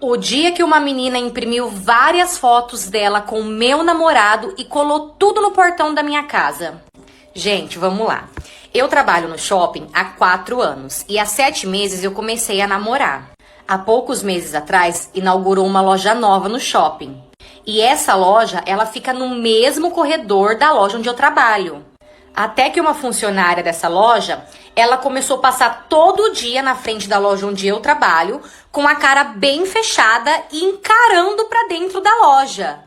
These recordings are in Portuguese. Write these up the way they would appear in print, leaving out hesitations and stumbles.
O dia que uma menina imprimiu várias fotos dela com o meu namorado e colou tudo no portão da minha casa. Gente, vamos lá. Eu trabalho no shopping há 4 anos e há 7 meses eu comecei a namorar. Há poucos meses atrás, inaugurou uma loja nova no shopping. E essa loja, ela fica no mesmo corredor da loja onde eu trabalho. Até que uma funcionária dessa loja, ela começou a passar todo dia na frente da loja onde eu trabalho, com a cara bem fechada e encarando pra dentro da loja.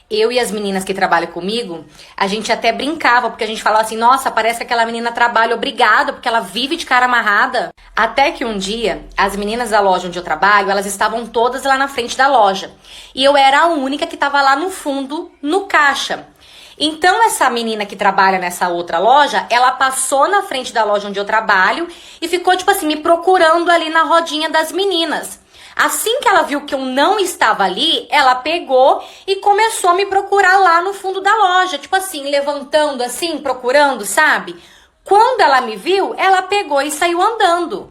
Eu e as meninas que trabalham comigo, a gente até brincava, porque a gente falava assim, nossa, parece que aquela menina trabalha obrigada, porque ela vive de cara amarrada. Até que um dia, as meninas da loja onde eu trabalho, elas estavam todas lá na frente da loja. E eu era a única que estava lá no fundo, no caixa. Então, essa menina que trabalha nessa outra loja, ela passou na frente da loja onde eu trabalho e ficou, tipo assim, me procurando ali na rodinha das meninas. Assim que ela viu que eu não estava ali, ela pegou e começou a me procurar lá no fundo da loja. Tipo assim, levantando assim, procurando, sabe? Quando ela me viu, ela pegou e saiu andando.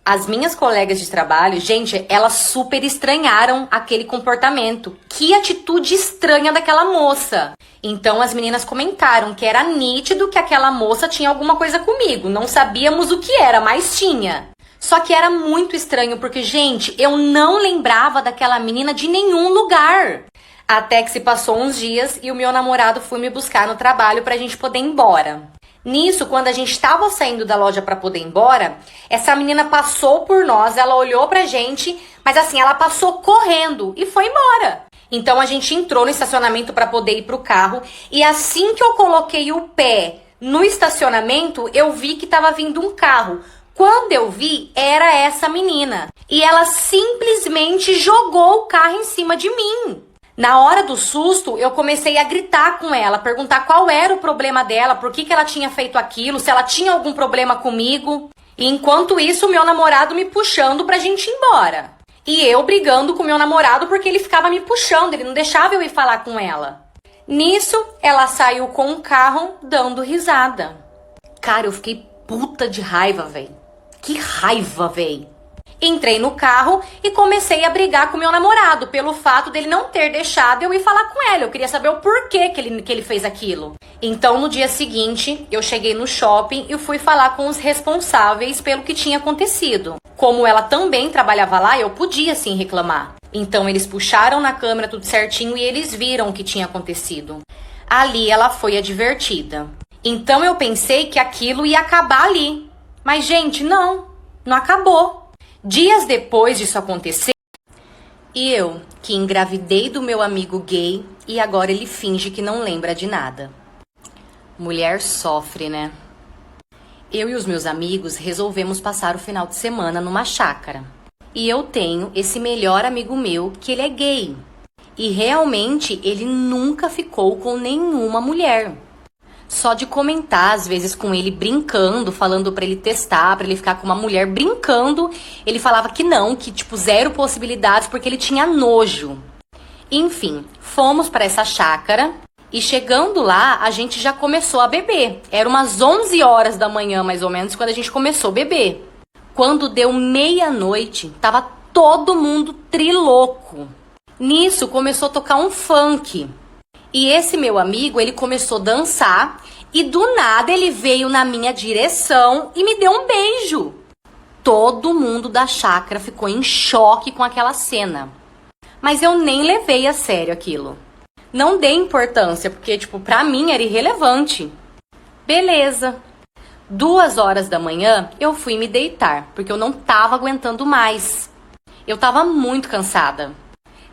As minhas colegas de trabalho, gente, elas super estranharam aquele comportamento. Que atitude estranha daquela moça. Então as meninas comentaram que era nítido que aquela moça tinha alguma coisa comigo. Não sabíamos o que era, mas tinha. Só que era muito estranho, porque, gente, eu não lembrava daquela menina de nenhum lugar. Até que se passou uns dias e o meu namorado foi me buscar no trabalho pra gente poder ir embora. Nisso, quando a gente tava saindo da loja pra poder ir embora, essa menina passou por nós, ela olhou pra gente, mas assim, ela passou correndo e foi embora. Então a gente entrou no estacionamento pra poder ir pro carro e assim que eu coloquei o pé no estacionamento, eu vi que tava vindo um carro. Quando eu vi, era essa menina. E ela simplesmente jogou o carro em cima de mim. Na hora do susto, eu comecei a gritar com ela, perguntar qual era o problema dela, por que ela tinha feito aquilo, se ela tinha algum problema comigo. E enquanto isso, o meu namorado me puxando pra gente ir embora. E eu brigando com o meu namorado porque ele ficava me puxando, ele não deixava eu ir falar com ela. Nisso, ela saiu com o carro dando risada. Cara, eu fiquei puta de raiva, velho. Que raiva, véi. Entrei no carro e comecei a brigar com meu namorado pelo fato dele não ter deixado eu ir falar com ela. Eu queria saber o porquê que ele fez aquilo. Então, no dia seguinte, eu cheguei no shopping e fui falar com os responsáveis pelo que tinha acontecido. Como ela também trabalhava lá, eu podia sim reclamar. Então, eles puxaram na câmera tudo certinho e eles viram o que tinha acontecido. Ali, ela foi advertida. Então, eu pensei que aquilo ia acabar ali. Mas, gente, não acabou. Dias depois disso acontecer, e eu, que engravidei do meu amigo gay, e agora ele finge que não lembra de nada. Mulher sofre, né? Eu e os meus amigos resolvemos passar o final de semana numa chácara. E eu tenho esse melhor amigo meu, que ele é gay. E realmente ele nunca ficou com nenhuma mulher. Só de comentar, às vezes, com ele brincando, falando pra ele testar, pra ele ficar com uma mulher brincando, ele falava que não, que tipo, 0 possibilidades, porque ele tinha nojo. Enfim, fomos pra essa chácara e chegando lá, a gente já começou a beber. Era umas 11 horas da manhã, mais ou menos, quando a gente começou a beber. Quando deu meia-noite, tava todo mundo triloco. Nisso, começou a tocar um funk. E esse meu amigo, ele começou a dançar e do nada ele veio na minha direção e me deu um beijo. Todo mundo da chácara ficou em choque com aquela cena. Mas eu nem levei a sério aquilo. Não dei importância, porque, tipo, pra mim era irrelevante. Beleza. 2 horas da manhã, eu fui me deitar, porque eu não tava aguentando mais. Eu tava muito cansada.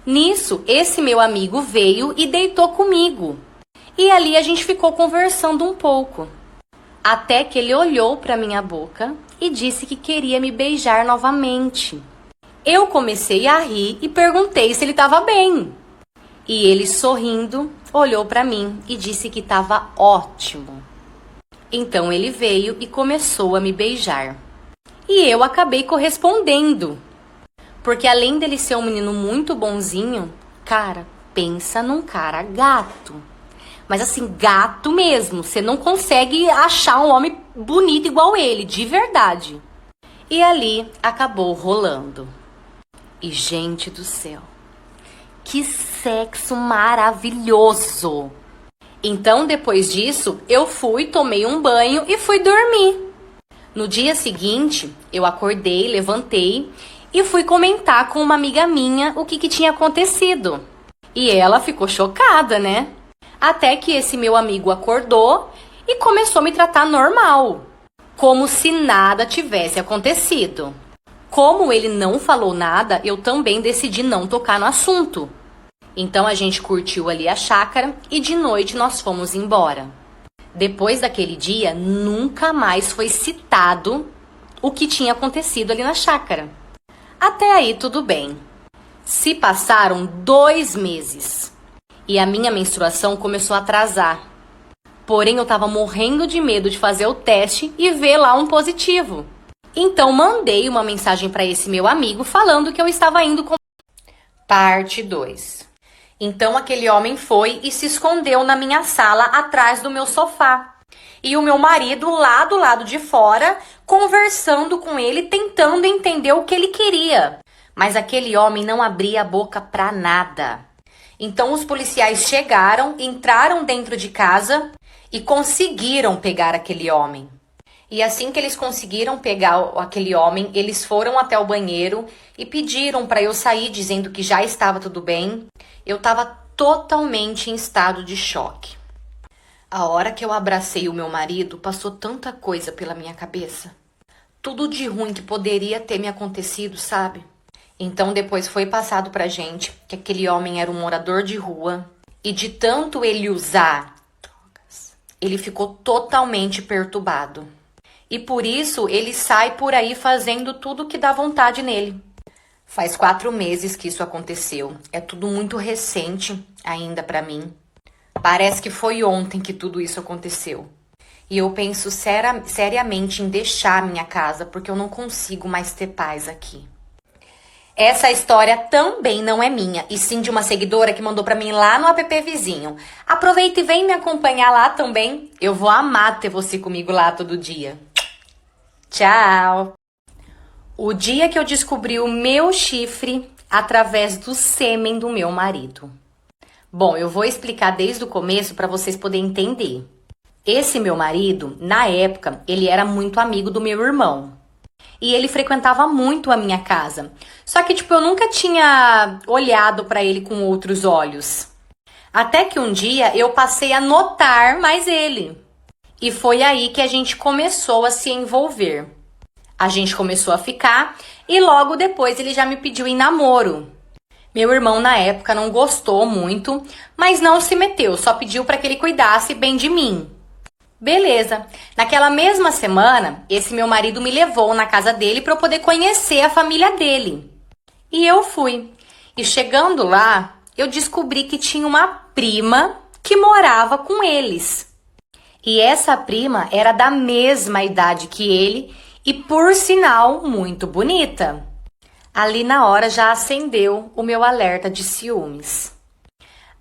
Nisso, esse meu amigo veio e deitou comigo. E ali a gente ficou conversando um pouco. Até que ele olhou para minha boca e disse que queria me beijar novamente. Eu comecei a rir e perguntei se ele estava bem. E ele, sorrindo, olhou para mim e disse que estava ótimo. Então ele veio e começou a me beijar. E eu acabei correspondendo. Porque além dele ser um menino muito bonzinho, cara, pensa num cara gato. Mas assim, gato mesmo. Você não consegue achar um homem bonito igual ele, de verdade. E ali acabou rolando. E, gente do céu, que sexo maravilhoso! Então, depois disso, eu fui, tomei um banho e fui dormir. No dia seguinte, eu acordei, levantei e fui comentar com uma amiga minha o que tinha acontecido. E ela ficou chocada, né? Até que esse meu amigo acordou e começou a me tratar normal, como se nada tivesse acontecido. Como ele não falou nada, eu também decidi não tocar no assunto. Então a gente curtiu ali a chácara e de noite nós fomos embora. Depois daquele dia, nunca mais foi citado o que tinha acontecido ali na chácara. Até aí tudo bem. Se passaram 2 meses e a minha menstruação começou a atrasar. Porém, eu tava morrendo de medo de fazer o teste e ver lá um positivo. Então, mandei uma mensagem para esse meu amigo falando que eu estava indo com... Parte 2. Então, aquele homem foi e se escondeu na minha sala atrás do meu sofá. E o meu marido lá do lado de fora, conversando com ele, tentando entender o que ele queria. Mas aquele homem não abria a boca pra nada. Então, os policiais chegaram, entraram dentro de casa e conseguiram pegar aquele homem. E assim que eles conseguiram pegar aquele homem, eles foram até o banheiro e pediram para eu sair, dizendo que já estava tudo bem. Eu estava totalmente em estado de choque. A hora que eu abracei o meu marido, passou tanta coisa pela minha cabeça. Tudo de ruim que poderia ter me acontecido, sabe? Então depois foi passado pra gente que aquele homem era um morador de rua e de tanto ele usar drogas, ele ficou totalmente perturbado. E por isso ele sai por aí fazendo tudo que dá vontade nele. Faz 4 meses que isso aconteceu. É tudo muito recente ainda pra mim. Parece que foi ontem que tudo isso aconteceu. E eu penso seriamente em deixar minha casa, porque eu não consigo mais ter paz aqui. Essa história também não é minha, e sim de uma seguidora que mandou pra mim lá no app vizinho. Aproveita e vem me acompanhar lá também. Eu vou amar ter você comigo lá todo dia. Tchau! O dia que eu descobri o meu chifre através do sêmen do meu marido. Bom, eu vou explicar desde o começo para vocês poderem entender. Esse meu marido, na época, ele era muito amigo do meu irmão. E ele frequentava muito a minha casa. Só que, eu nunca tinha olhado para ele com outros olhos. Até que um dia eu passei a notar mais ele. E foi aí que a gente começou a se envolver. A gente começou a ficar e logo depois ele já me pediu em namoro. Meu irmão na época não gostou muito, mas não se meteu, só pediu para que ele cuidasse bem de mim. Beleza. Naquela mesma semana, esse meu marido me levou na casa dele para eu poder conhecer a família dele. E eu fui. E chegando lá, eu descobri que tinha uma prima que morava com eles. E essa prima era da mesma idade que ele e, por sinal, muito bonita. Ali na hora já acendeu o meu alerta de ciúmes.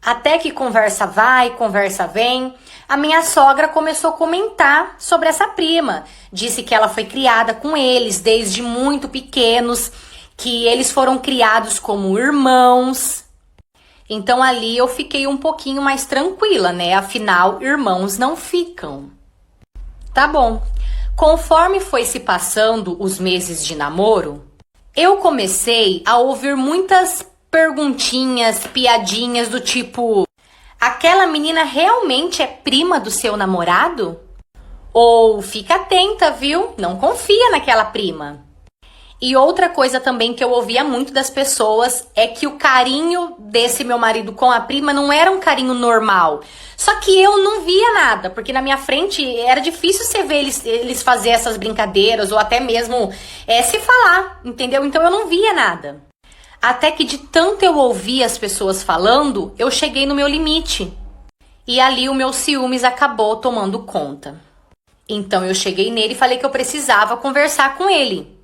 Até que conversa vai, conversa vem, a minha sogra começou a comentar sobre essa prima. Disse que ela foi criada com eles desde muito pequenos, que eles foram criados como irmãos. Então ali eu fiquei um pouquinho mais tranquila, né? Afinal, irmãos não ficam. Tá bom. Conforme foi se passando os meses de namoro, eu comecei a ouvir muitas perguntinhas, piadinhas do tipo: aquela menina realmente é prima do seu namorado? Ou fica atenta, viu? Não confia naquela prima. E outra coisa também que eu ouvia muito das pessoas é que o carinho desse meu marido com a prima não era um carinho normal. Só que eu não via nada, porque na minha frente era difícil você ver eles fazer essas brincadeiras ou até mesmo se falar, entendeu? Então eu não via nada. Até que de tanto eu ouvir as pessoas falando, eu cheguei no meu limite. E ali o meu ciúmes acabou tomando conta. Então eu cheguei nele e falei que eu precisava conversar com ele.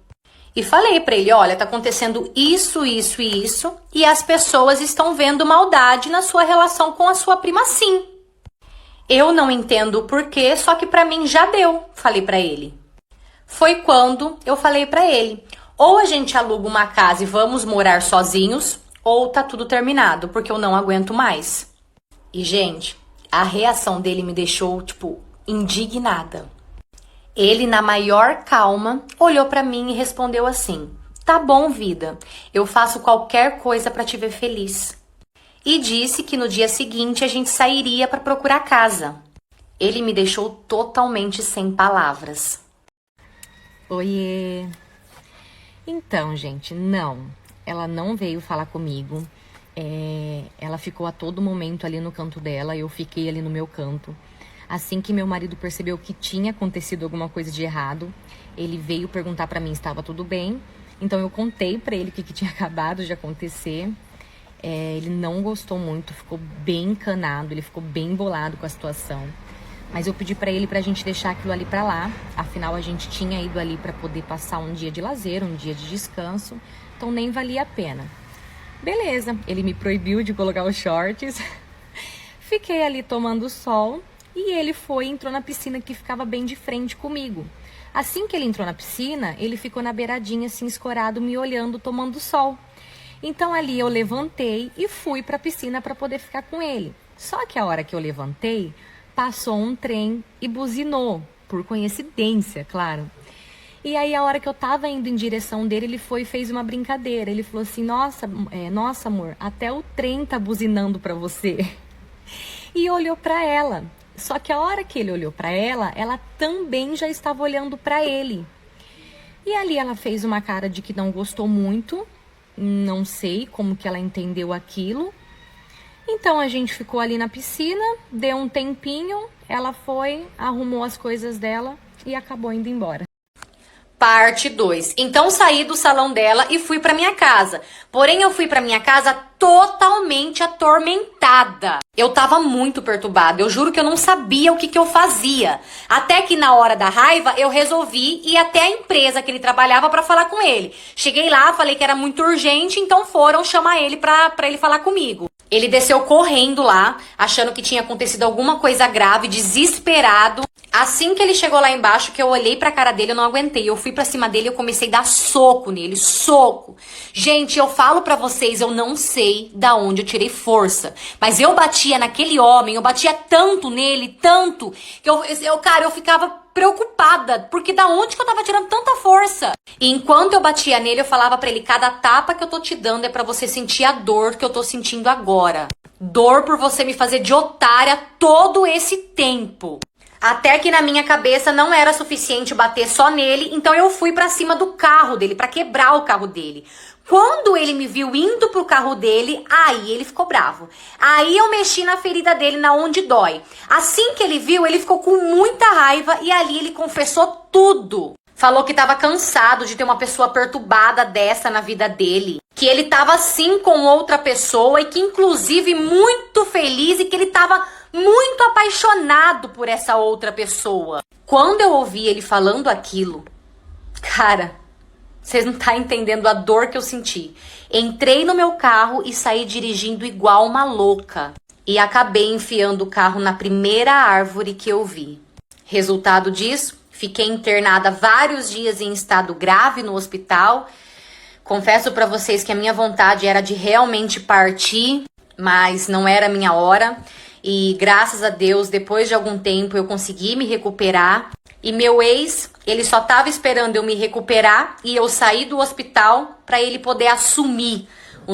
E falei pra ele: olha, tá acontecendo isso, isso e isso, e as pessoas estão vendo maldade na sua relação com a sua prima sim. Eu não entendo o porquê, só que pra mim já deu, falei pra ele. Foi quando eu falei pra ele: Ou a gente aluga uma casa e vamos morar sozinhos, ou tá tudo terminado, porque eu não aguento mais. E, gente, a reação dele me deixou, tipo, indignada. Ele, na maior calma, olhou pra mim e respondeu assim: tá bom, vida, eu faço qualquer coisa pra te ver feliz. E disse que no dia seguinte a gente sairia pra procurar casa. Ele me deixou totalmente sem palavras. Oiê! Então, gente, não. Ela não veio falar comigo. Ela ficou a todo momento ali no canto dela, eu fiquei ali no meu canto. Assim que meu marido percebeu que tinha acontecido alguma coisa de errado, ele veio perguntar pra mim se estava tudo bem. Então eu contei pra ele o que tinha acabado de acontecer. Ele não gostou muito, ficou bem encanado, ele ficou bem bolado com a situação. Mas eu pedi pra ele pra gente deixar aquilo ali pra lá. Afinal, a gente tinha ido ali pra poder passar um dia de lazer, um dia de descanso. Então nem valia a pena. Beleza, ele me proibiu de colocar os shorts. Fiquei ali tomando sol. E ele entrou na piscina que ficava bem de frente comigo. Assim que ele entrou na piscina, ele ficou na beiradinha assim escorado, me olhando, tomando sol. Então ali eu levantei e fui pra piscina pra poder ficar com ele. Só que a hora que eu levantei, passou um trem e buzinou, por coincidência, claro. E aí a hora que eu tava indo em direção dele, ele foi e fez uma brincadeira. Ele falou assim: nossa amor, até o trem tá buzinando pra você. E olhou pra ela. Só que a hora que ele olhou pra ela, ela também já estava olhando pra ele. E ali ela fez uma cara de que não gostou muito. Não sei como que ela entendeu aquilo. Então a gente ficou ali na piscina, deu um tempinho, ela foi, arrumou as coisas dela e acabou indo embora. Parte 2. Então saí do salão dela e fui pra minha casa. Porém, eu fui pra minha casa totalmente atormentada. Eu tava muito perturbada. Eu juro que eu não sabia o que eu fazia. Até que na hora da raiva, eu resolvi ir até a empresa que ele trabalhava pra falar com ele. Cheguei lá, falei que era muito urgente, então foram chamar ele pra ele falar comigo. Ele desceu correndo lá, achando que tinha acontecido alguma coisa grave, desesperado. Assim que ele chegou lá embaixo, que eu olhei pra cara dele, eu não aguentei. Eu fui pra cima dele e eu comecei a dar soco nele, soco. Gente, eu falo pra vocês, eu não sei da onde eu tirei força. Mas eu batia naquele homem, eu batia tanto nele, tanto, que eu ficava preocupada. Porque da onde que eu tava tirando tanta força? E enquanto eu batia nele, eu falava pra ele: cada tapa que eu tô te dando é pra você sentir a dor que eu tô sentindo agora. Dor por você me fazer de otária todo esse tempo. Até que na minha cabeça não era suficiente bater só nele, então eu fui pra cima do carro dele, pra quebrar o carro dele. Quando ele me viu indo pro carro dele, aí ele ficou bravo. Aí eu mexi na ferida dele, na onde dói. Assim que ele viu, ele ficou com muita raiva e ali ele confessou tudo. Falou que tava cansado de ter uma pessoa perturbada dessa na vida dele. Que ele tava assim com outra pessoa e que inclusive muito feliz e que ele tava muito apaixonado por essa outra pessoa. Quando eu ouvi ele falando aquilo, cara, vocês não estão entendendo a dor que eu senti. Entrei no meu carro e saí dirigindo igual uma louca. E acabei enfiando o carro na primeira árvore que eu vi. Resultado disso, fiquei internada vários dias em estado grave no hospital. Confesso pra vocês que a minha vontade era de realmente partir, mas não era a minha hora. E graças a Deus, depois de algum tempo, eu consegui me recuperar. E meu ex, ele só tava esperando eu me recuperar e eu sair do hospital para ele poder assumir o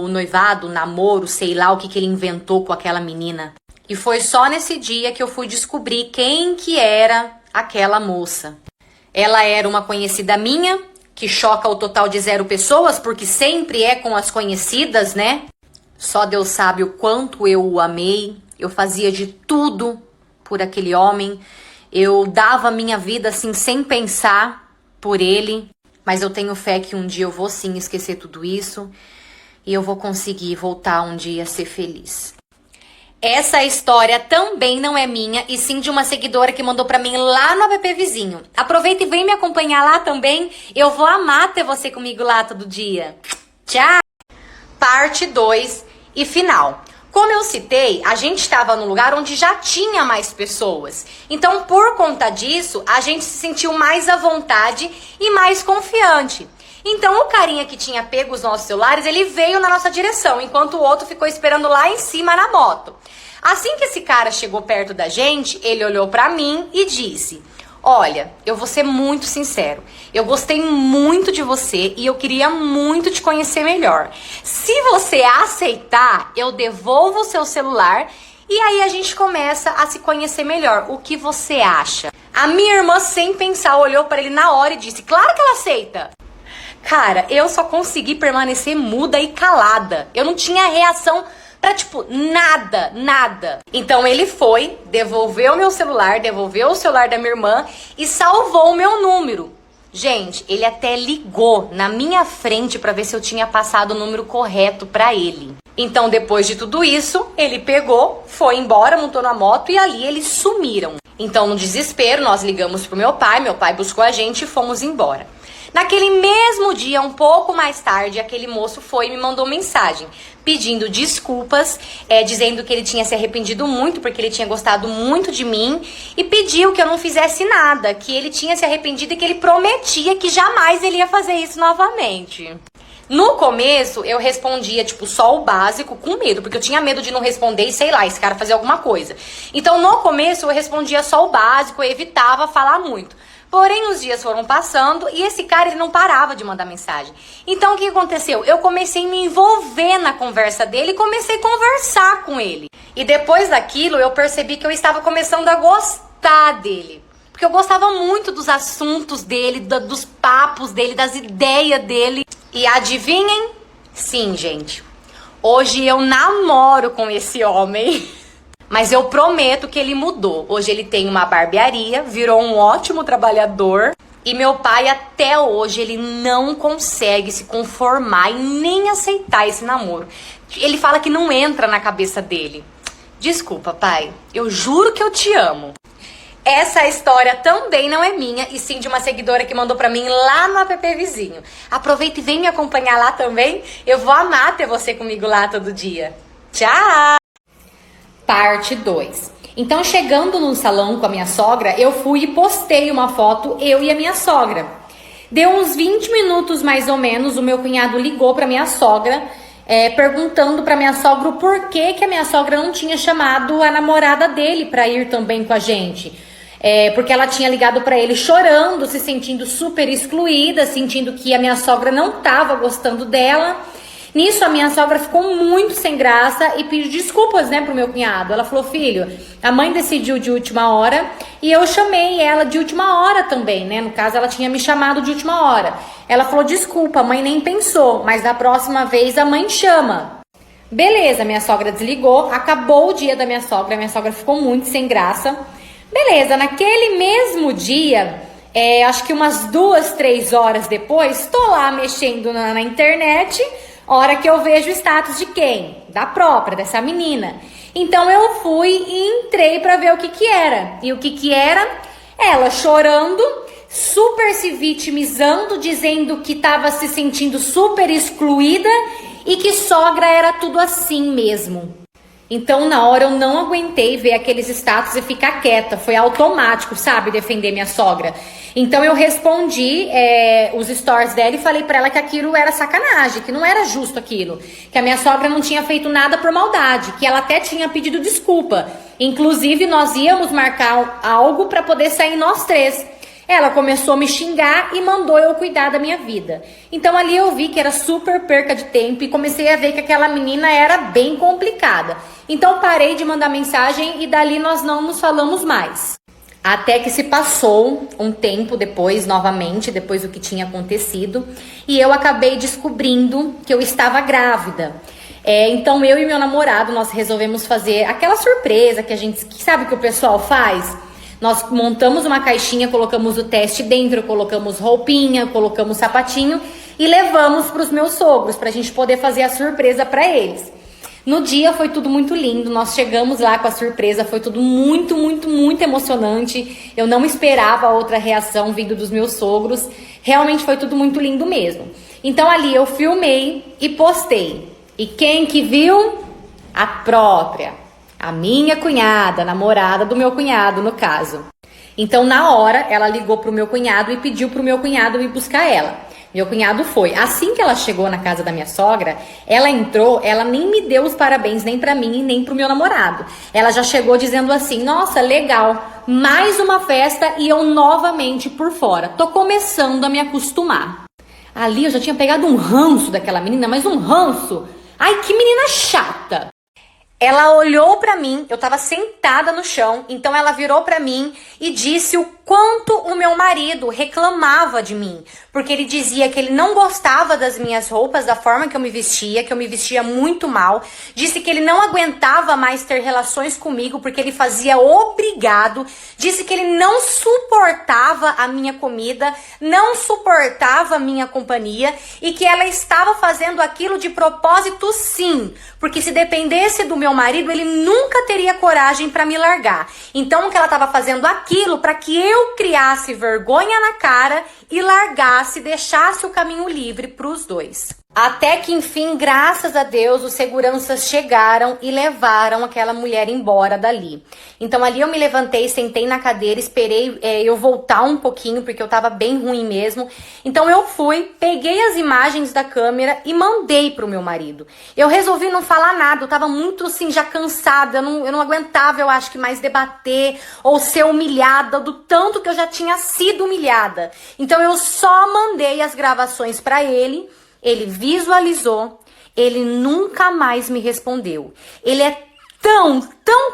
noivado, o namoro, sei lá o que ele inventou com aquela menina. E foi só nesse dia que eu fui descobrir quem que era aquela moça. Ela era uma conhecida minha, que choca o total de 0 pessoas, porque sempre é com as conhecidas, né? Só Deus sabe o quanto eu o amei. Eu fazia de tudo por aquele homem. Eu dava minha vida assim sem pensar por ele. Mas eu tenho fé que um dia eu vou sim esquecer tudo isso. E eu vou conseguir voltar um dia a ser feliz. Essa história também não é minha, e sim de uma seguidora que mandou pra mim lá no app Vizinho. Aproveita e vem me acompanhar lá também. Eu vou amar ter você comigo lá todo dia. Tchau! Parte 2 e final. Como eu citei, a gente estava num lugar onde já tinha mais pessoas. Então, por conta disso, a gente se sentiu mais à vontade e mais confiante. Então, o carinha que tinha pego os nossos celulares, ele veio na nossa direção, enquanto o outro ficou esperando lá em cima na moto. Assim que esse cara chegou perto da gente, ele olhou pra mim e disse: olha, eu vou ser muito sincero, eu gostei muito de você e eu queria muito te conhecer melhor. Se você aceitar, eu devolvo o seu celular e aí a gente começa a se conhecer melhor. O que você acha? A minha irmã, sem pensar, olhou pra ele na hora e disse: claro que ela aceita. Cara, eu só consegui permanecer muda e calada. Eu não tinha reação pra, tipo, nada. Então ele foi, devolveu meu celular, devolveu o celular da minha irmã e salvou o meu número. Gente, ele até ligou na minha frente pra ver se eu tinha passado o número correto pra ele. Então, depois de tudo isso, ele pegou, foi embora, montou na moto e ali eles sumiram. Então, no desespero, nós ligamos pro meu pai buscou a gente e fomos embora. Naquele mesmo dia, um pouco mais tarde, aquele moço foi e me mandou mensagem pedindo desculpas, dizendo que ele tinha se arrependido muito porque ele tinha gostado muito de mim e pediu que eu não fizesse nada, que ele tinha se arrependido e que ele prometia que jamais ele ia fazer isso novamente. No começo, eu respondia, tipo, só o básico, com medo, porque eu tinha medo de não responder e, sei lá, esse cara fazer alguma coisa. Então, no começo, eu respondia só o básico, eu evitava falar muito. Porém, os dias foram passando e esse cara, ele não parava de mandar mensagem. Então, o que aconteceu? Eu comecei a me envolver na conversa dele e comecei a conversar com ele. E depois daquilo, eu percebi que eu estava começando a gostar dele. Porque eu gostava muito dos assuntos dele, dos papos dele, das ideias dele. E adivinhem? Sim, gente. Hoje eu namoro com esse homem. Mas eu prometo que ele mudou. Hoje ele tem uma barbearia, virou um ótimo trabalhador. E meu pai, até hoje, ele não consegue se conformar e nem aceitar esse namoro. Ele fala que não entra na cabeça dele. Desculpa, pai. Eu juro que eu te amo. Essa história também não é minha, e sim de uma seguidora que mandou pra mim lá no app vizinho. Aproveita e vem me acompanhar lá também. Eu vou amar ter você comigo lá todo dia. Tchau! Parte 2. Então, chegando no salão com a minha sogra, eu fui e postei uma foto, eu e a minha sogra. Deu uns 20 minutos mais ou menos, o meu cunhado ligou pra minha sogra, perguntando pra minha sogra o porquê que a minha sogra não tinha chamado a namorada dele pra ir também com a gente. Porque ela tinha ligado pra ele chorando, se sentindo super excluída, sentindo que a minha sogra não tava gostando dela. Nisso, a minha sogra ficou muito sem graça e pediu desculpas, pro meu cunhado. Ela falou: filho, a mãe decidiu de última hora e eu chamei ela de última hora também, No caso, ela tinha me chamado de última hora. Ela falou: desculpa, a mãe nem pensou, mas da próxima vez a mãe chama. Beleza, minha sogra desligou, acabou o dia da minha sogra ficou muito sem graça. Beleza, naquele mesmo dia, acho que umas 2, 3 horas depois, tô lá mexendo na internet. Hora que eu vejo o status de quem? Da própria, dessa menina. Então eu fui e entrei pra ver o que era. E o que era? Ela chorando, super se vitimizando, dizendo que tava se sentindo super excluída e que sogra era tudo assim mesmo. Então, na hora, eu não aguentei ver aqueles status e ficar quieta. Foi automático, sabe? Defender minha sogra. Então, eu respondi os stories dela e falei pra ela que aquilo era sacanagem, que não era justo aquilo. Que a minha sogra não tinha feito nada por maldade, que ela até tinha pedido desculpa. Inclusive, nós íamos marcar algo pra poder sair nós 3. Ela começou a me xingar e mandou eu cuidar da minha vida. Então ali eu vi que era super perca de tempo e comecei a ver que aquela menina era bem complicada. Então parei de mandar mensagem e dali nós não nos falamos mais. Até que se passou um tempo depois, novamente, depois do que tinha acontecido, e eu acabei descobrindo que eu estava grávida. Então eu e meu namorado, nós resolvemos fazer aquela surpresa que sabe que o pessoal faz? Nós montamos uma caixinha, colocamos o teste dentro, colocamos roupinha, colocamos sapatinho e levamos para os meus sogros, para a gente poder fazer a surpresa para eles. No dia foi tudo muito lindo, nós chegamos lá com a surpresa, foi tudo muito, muito, muito emocionante. Eu não esperava outra reação vindo dos meus sogros, realmente foi tudo muito lindo mesmo. Então ali eu filmei e postei. E quem que viu? A própria, a minha cunhada, namorada do meu cunhado, no caso. Então, na hora, ela ligou pro meu cunhado e pediu pro meu cunhado ir buscar ela. Meu cunhado foi. Assim que ela chegou na casa da minha sogra, ela entrou, ela nem me deu os parabéns nem pra mim e nem pro meu namorado. Ela já chegou dizendo assim: nossa, legal, mais uma festa e eu novamente por fora. Tô começando a me acostumar. Ali eu já tinha pegado um ranço daquela menina, mas um ranço. Ai, que menina chata. Ela olhou pra mim, eu tava sentada no chão, então ela virou pra mim e disse o quanto o meu marido reclamava de mim, porque ele dizia que ele não gostava das minhas roupas, da forma que eu me vestia muito mal, disse que ele não aguentava mais ter relações comigo porque ele fazia obrigado, disse que ele não suportava a minha comida, não suportava a minha companhia e que ela estava fazendo aquilo de propósito sim, porque se dependesse do meu marido, ele nunca teria coragem para me largar. Então, que ela estava fazendo aquilo para que eu criasse vergonha na cara e largasse, deixasse o caminho livre para os dois. Até que, enfim, graças a Deus, os seguranças chegaram e levaram aquela mulher embora dali. Então, ali eu me levantei, sentei na cadeira, esperei eu voltar um pouquinho, porque eu tava bem ruim mesmo. Então, eu fui, peguei as imagens da câmera e mandei pro meu marido. Eu resolvi não falar nada, eu tava muito, assim, já cansada, eu não aguentava, eu acho que mais debater ou ser humilhada do tanto que eu já tinha sido humilhada. Então, eu só mandei as gravações pra ele. Ele visualizou, ele nunca mais me respondeu. Ele é tão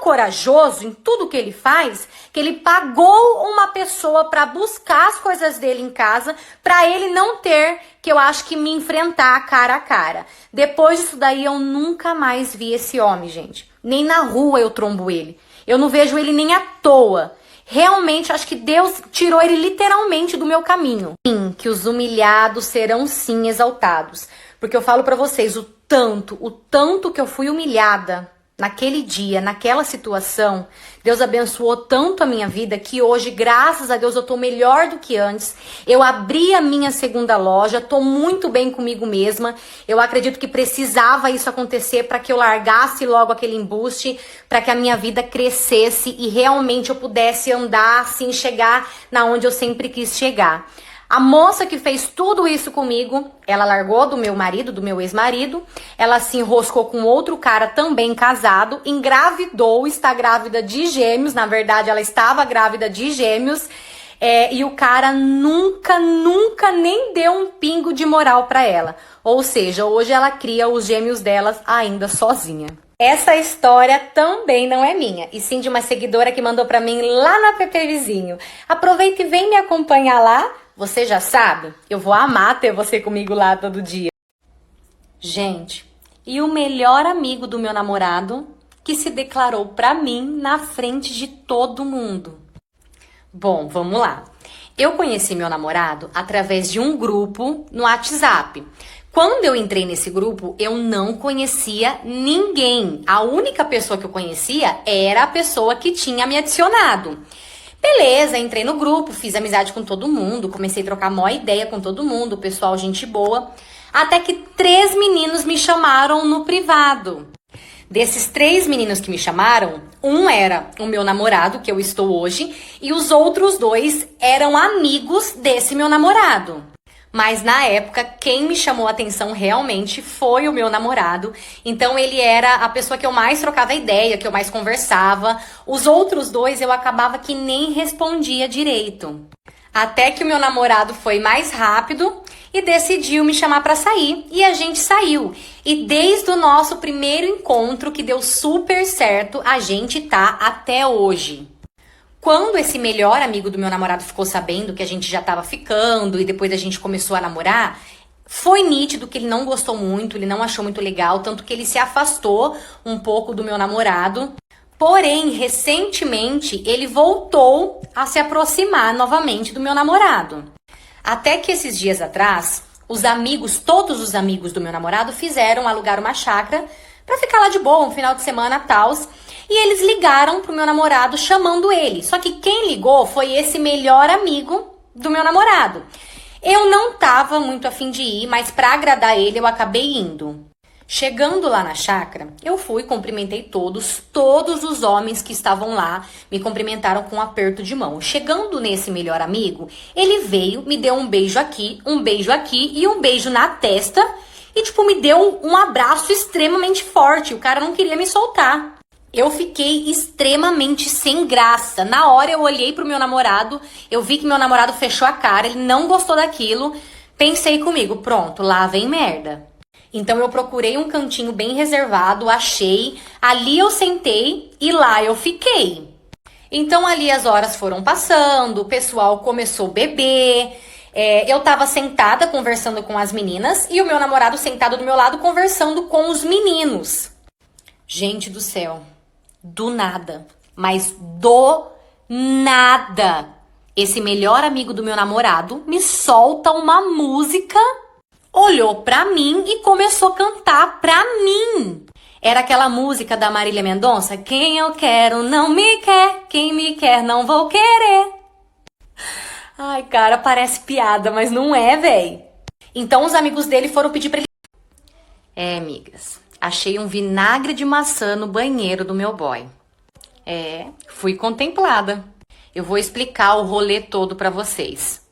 corajoso em tudo que ele faz, que ele pagou uma pessoa para buscar as coisas dele em casa, para ele não ter, que eu acho que me enfrentar cara a cara. Depois disso daí, eu nunca mais vi esse homem, gente. Nem na rua eu trombo ele. Eu não vejo ele nem à toa. Realmente, acho que Deus tirou ele literalmente do meu caminho. Sim, que os humilhados serão sim exaltados. Porque eu falo pra vocês, o tanto que eu fui humilhada naquele dia, naquela situação, Deus abençoou tanto a minha vida que hoje, graças a Deus, eu tô melhor do que antes. Eu abri a minha segunda loja, tô muito bem comigo mesma. Eu acredito que precisava isso acontecer para que eu largasse logo aquele embuste, para que a minha vida crescesse e realmente eu pudesse andar assim, chegar na onde eu sempre quis chegar. A moça que fez tudo isso comigo, ela largou do meu marido, do meu ex-marido, ela se enroscou com outro cara também casado, engravidou, está grávida de gêmeos, na verdade ela estava grávida de gêmeos, e o cara nunca nem deu um pingo de moral pra ela. Ou seja, hoje ela cria os gêmeos delas ainda sozinha. Essa história também não é minha, e sim de uma seguidora que mandou pra mim lá no app Vizinho. Aproveita e vem me acompanhar lá. Você já sabe? Eu vou amar ter você comigo lá todo dia. Gente, e o melhor amigo do meu namorado que se declarou pra mim na frente de todo mundo. Bom, vamos lá. Eu conheci meu namorado através de um grupo no WhatsApp. Quando eu entrei nesse grupo, eu não conhecia ninguém. A única pessoa que eu conhecia era a pessoa que tinha me adicionado. Beleza, entrei no grupo, fiz amizade com todo mundo, comecei a trocar maior ideia com todo mundo, pessoal, gente boa. Até que 3 meninos me chamaram no privado. Desses 3 meninos que me chamaram, um era o meu namorado, que eu estou hoje, e os outros 2 eram amigos desse meu namorado. Mas na época, quem me chamou a atenção realmente foi o meu namorado. Então ele era a pessoa que eu mais trocava ideia, que eu mais conversava. Os outros 2 eu acabava que nem respondia direito. Até que o meu namorado foi mais rápido e decidiu me chamar pra sair. E a gente saiu. E desde o nosso primeiro encontro, que deu super certo, a gente tá até hoje. Quando esse melhor amigo do meu namorado ficou sabendo que a gente já tava ficando e depois a gente começou a namorar, foi nítido que ele não gostou muito, ele não achou muito legal, tanto que ele se afastou um pouco do meu namorado. Porém, recentemente, ele voltou a se aproximar novamente do meu namorado. Até que esses dias atrás, todos os amigos do meu namorado fizeram alugar uma chácara pra ficar lá de boa, um final de semana, tals. E eles ligaram pro meu namorado chamando ele. Só que quem ligou foi esse melhor amigo do meu namorado. Eu não tava muito afim de ir, mas pra agradar ele eu acabei indo. Chegando lá na chácara, eu fui, cumprimentei todos os homens que estavam lá me cumprimentaram com um aperto de mão. Chegando nesse melhor amigo, ele veio, me deu um beijo aqui e um beijo na testa e, tipo, me deu um abraço extremamente forte. O cara não queria me soltar. Eu fiquei extremamente sem graça. Na hora eu olhei pro meu namorado, eu vi que meu namorado fechou a cara, ele não gostou daquilo. Pensei comigo, pronto, lá vem merda. Então eu procurei um cantinho bem reservado, achei, ali eu sentei e lá eu fiquei. Então ali as horas foram passando, o pessoal começou a beber, eu tava sentada conversando com as meninas e o meu namorado sentado do meu lado conversando com os meninos. Gente do céu, do nada, mas do nada, esse melhor amigo do meu namorado me solta uma música. Olhou pra mim e começou a cantar pra mim. Era aquela música da Marília Mendonça. Quem eu quero não me quer, quem me quer não vou querer. Ai, cara, parece piada, mas não é, véi. Então os amigos dele foram pedir pra ele... amigas, achei um vinagre de maçã no banheiro do meu boy. Fui contemplada. Eu vou explicar o rolê todo pra vocês.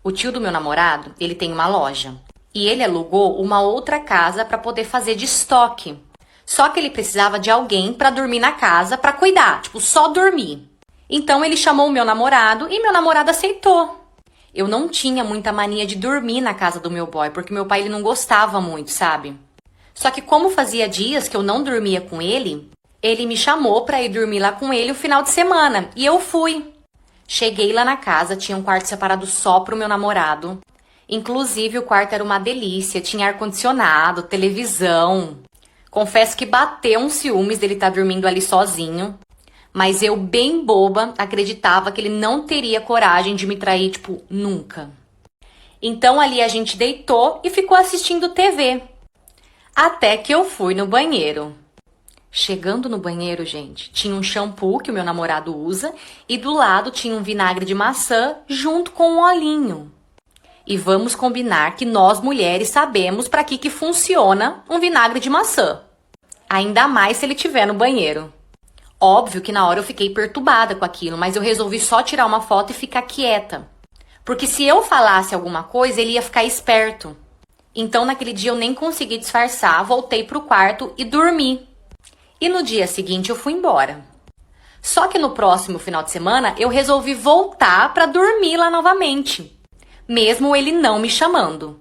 O tio do meu namorado, ele tem uma loja. E ele alugou uma outra casa para poder fazer de estoque. Só que ele precisava de alguém para dormir na casa, para cuidar, tipo, só dormir. Então ele chamou o meu namorado e meu namorado aceitou. Eu não tinha muita mania de dormir na casa do meu boy, porque meu pai ele não gostava muito, sabe? Só que como fazia dias que eu não dormia com ele, ele me chamou para ir dormir lá com ele o final de semana. E eu fui. Cheguei lá na casa, tinha um quarto separado só pro meu namorado. Inclusive, o quarto era uma delícia, tinha ar-condicionado, televisão. Confesso que bateu um ciúmes dele estar dormindo ali sozinho. Mas eu, bem boba, acreditava que ele não teria coragem de me trair, tipo, nunca. Então, ali a gente deitou e ficou assistindo TV. Até que eu fui no banheiro. Chegando no banheiro, gente, tinha um shampoo que o meu namorado usa e do lado tinha um vinagre de maçã junto com um olhinho. E vamos combinar que nós mulheres sabemos para que funciona um vinagre de maçã. Ainda mais se ele estiver no banheiro. Óbvio que na hora eu fiquei perturbada com aquilo, mas eu resolvi só tirar uma foto e ficar quieta. Porque se eu falasse alguma coisa, ele ia ficar esperto. Então naquele dia eu nem consegui disfarçar, voltei pro quarto e dormi. E no dia seguinte eu fui embora. Só que no próximo final de semana eu resolvi voltar para dormir lá novamente. Mesmo ele não me chamando.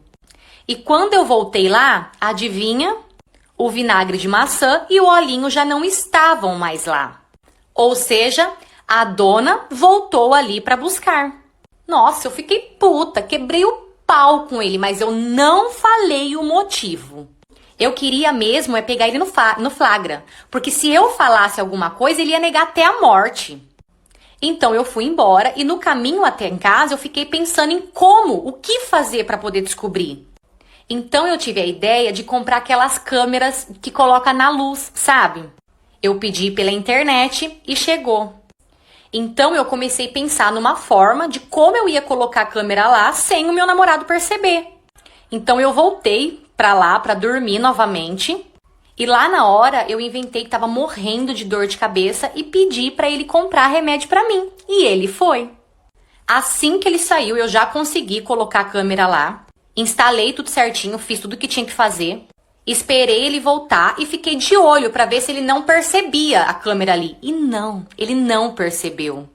E quando eu voltei lá, adivinha? O vinagre de maçã e o olhinho já não estavam mais lá. Ou seja, a dona voltou ali para buscar. Nossa, eu fiquei puta, quebrei o pau com ele, mas eu não falei o motivo. Eu queria mesmo pegar ele no flagra, porque se eu falasse alguma coisa, ele ia negar até a morte. Então eu fui embora e no caminho até em casa eu fiquei pensando em o que fazer para poder descobrir. Então eu tive a ideia de comprar aquelas câmeras que coloca na luz, sabe? Eu pedi pela internet e chegou. Então eu comecei a pensar numa forma de como eu ia colocar a câmera lá sem o meu namorado perceber. Então eu voltei pra lá pra dormir novamente. E lá na hora eu inventei que tava morrendo de dor de cabeça e pedi pra ele comprar remédio pra mim. E ele foi. Assim que ele saiu, eu já consegui colocar a câmera lá. Instalei tudo certinho, fiz tudo o que tinha que fazer. Esperei ele voltar e fiquei de olho pra ver se ele não percebia a câmera ali. E não, ele não percebeu.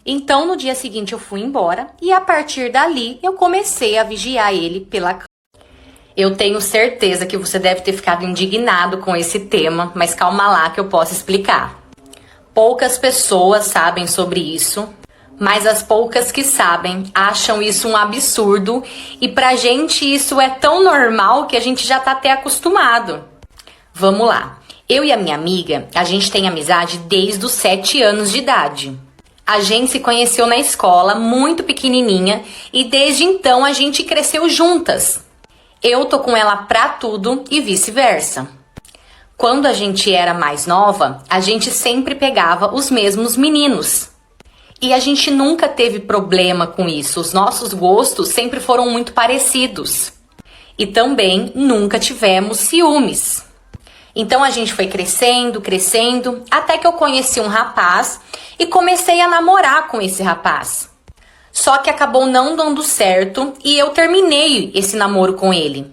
Então no dia seguinte eu fui embora e a partir dali eu comecei a vigiar ele pela câmera. Eu tenho certeza que você deve ter ficado indignado com esse tema, mas calma lá que eu posso explicar. Poucas pessoas sabem sobre isso, mas as poucas que sabem acham isso um absurdo e pra gente isso é tão normal que a gente já tá até acostumado. Vamos lá. Eu e a minha amiga, a gente tem amizade desde os 7 anos de idade. A gente se conheceu na escola, muito pequenininha, e desde então a gente cresceu juntas. Eu tô com ela pra tudo e vice-versa. Quando a gente era mais nova, a gente sempre pegava os mesmos meninos. E a gente nunca teve problema com isso. Os nossos gostos sempre foram muito parecidos. E também nunca tivemos ciúmes. Então a gente foi crescendo, crescendo, até que eu conheci um rapaz e comecei a namorar com esse rapaz. Só que acabou não dando certo e eu terminei esse namoro com ele.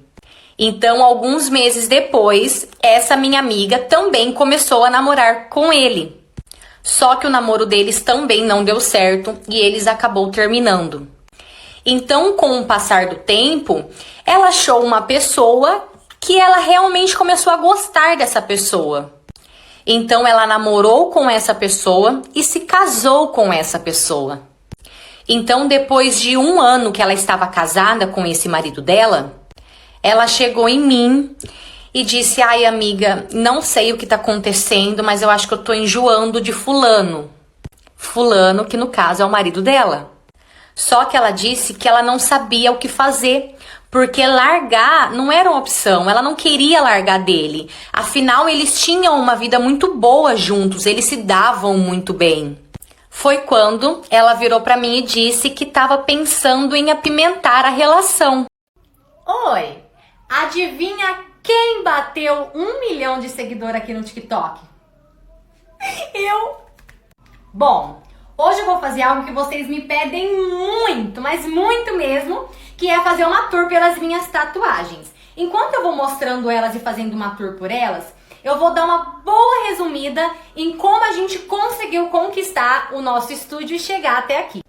Então, alguns meses depois, essa minha amiga também começou a namorar com ele. Só que o namoro deles também não deu certo e eles acabou terminando. Então, com o passar do tempo, ela achou uma pessoa que ela realmente começou a gostar dessa pessoa. Então, ela namorou com essa pessoa e se casou com essa pessoa. Então, depois de 1 ano que ela estava casada com esse marido dela, ela chegou em mim e disse: ai, amiga, não sei o que tá acontecendo, mas eu acho que eu tô enjoando de fulano. Fulano, que no caso é o marido dela. Só que ela disse que ela não sabia o que fazer, porque largar não era uma opção, ela não queria largar dele. Afinal, eles tinham uma vida muito boa juntos, eles se davam muito bem. Foi quando ela virou pra mim e disse que estava pensando em apimentar a relação. Oi, adivinha quem bateu 1 milhão de seguidores aqui no TikTok? Eu! Bom, hoje eu vou fazer algo que vocês me pedem muito, mas muito mesmo, que é fazer uma tour pelas minhas tatuagens. Enquanto eu vou mostrando elas e fazendo uma tour por elas, eu vou dar uma boa resumida em como a gente conseguiu conquistar o nosso estúdio e chegar até aqui.